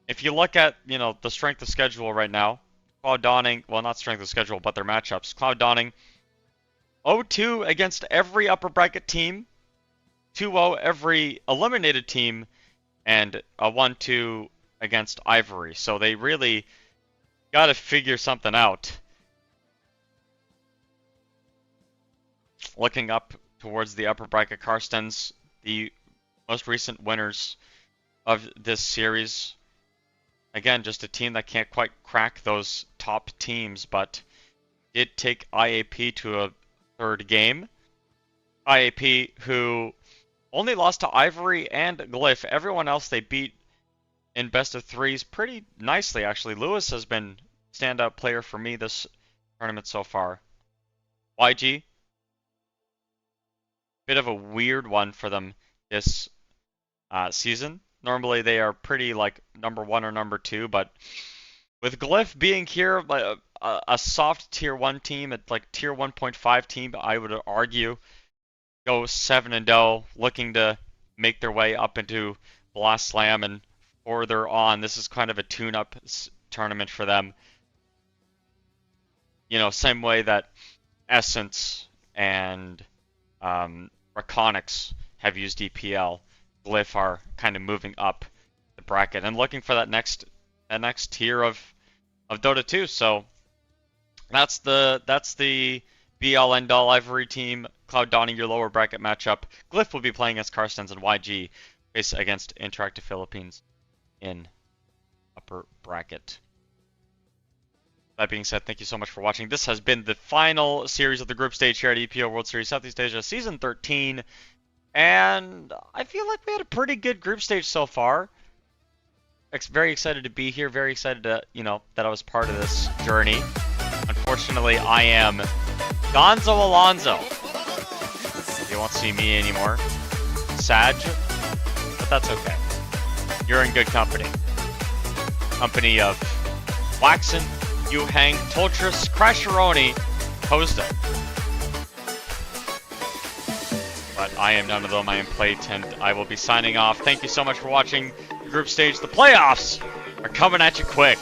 if you look at, you know, the strength of schedule right now, Cloud Dawning, well, not strength of schedule, but their matchups. Cloud Dawning, 0-2 against every upper bracket team, 2-0 every eliminated team, and a 1-2 against Ivory. So they really got to figure something out. Looking up towards the upper bracket, Carstensz, the most recent winners of this series. Again, just a team that can't quite crack those top teams, but did take IAP to a third game. IAP, who only lost to Ivory and Glyph. Everyone else they beat in best of threes pretty nicely, actually. Lewis has been standout player for me this tournament so far. YG, bit of a weird one for them this season. Normally they are pretty like number 1 or number 2, but with Glyph being here, a soft tier 1 team, at like tier 1.5 team, I would argue, go 7-0, looking to make their way up into Blast Slam and further on. This is kind of a tune-up tournament for them. You know, same way that Essence and Raconics have used EPL. Glyph are kind of moving up the bracket and looking for that next tier of Dota 2. So that's the BL end-all Ivory Team. Cloud Dawning, your lower bracket matchup. Glyph will be playing against Carstensz, and YG face against Interactive Philippines in upper bracket. That being said, thank you so much for watching. This has been the final series of the group stage here at EPL World Series Southeast Asia Season 13. And I feel like we had a pretty good group stage so far. Very excited to be here. Very excited to, you know, that I was part of this journey. Unfortunately, I am Gonzo Alonzo. You won't see me anymore. Sag. But that's okay. You're in good company. Company of Waxen, Yuhang, Toltris, Crasheroni, Kozda. But I am none of them. I am Plate, and I will be signing off. Thank you so much for watching the group stage. The playoffs are coming at you quick.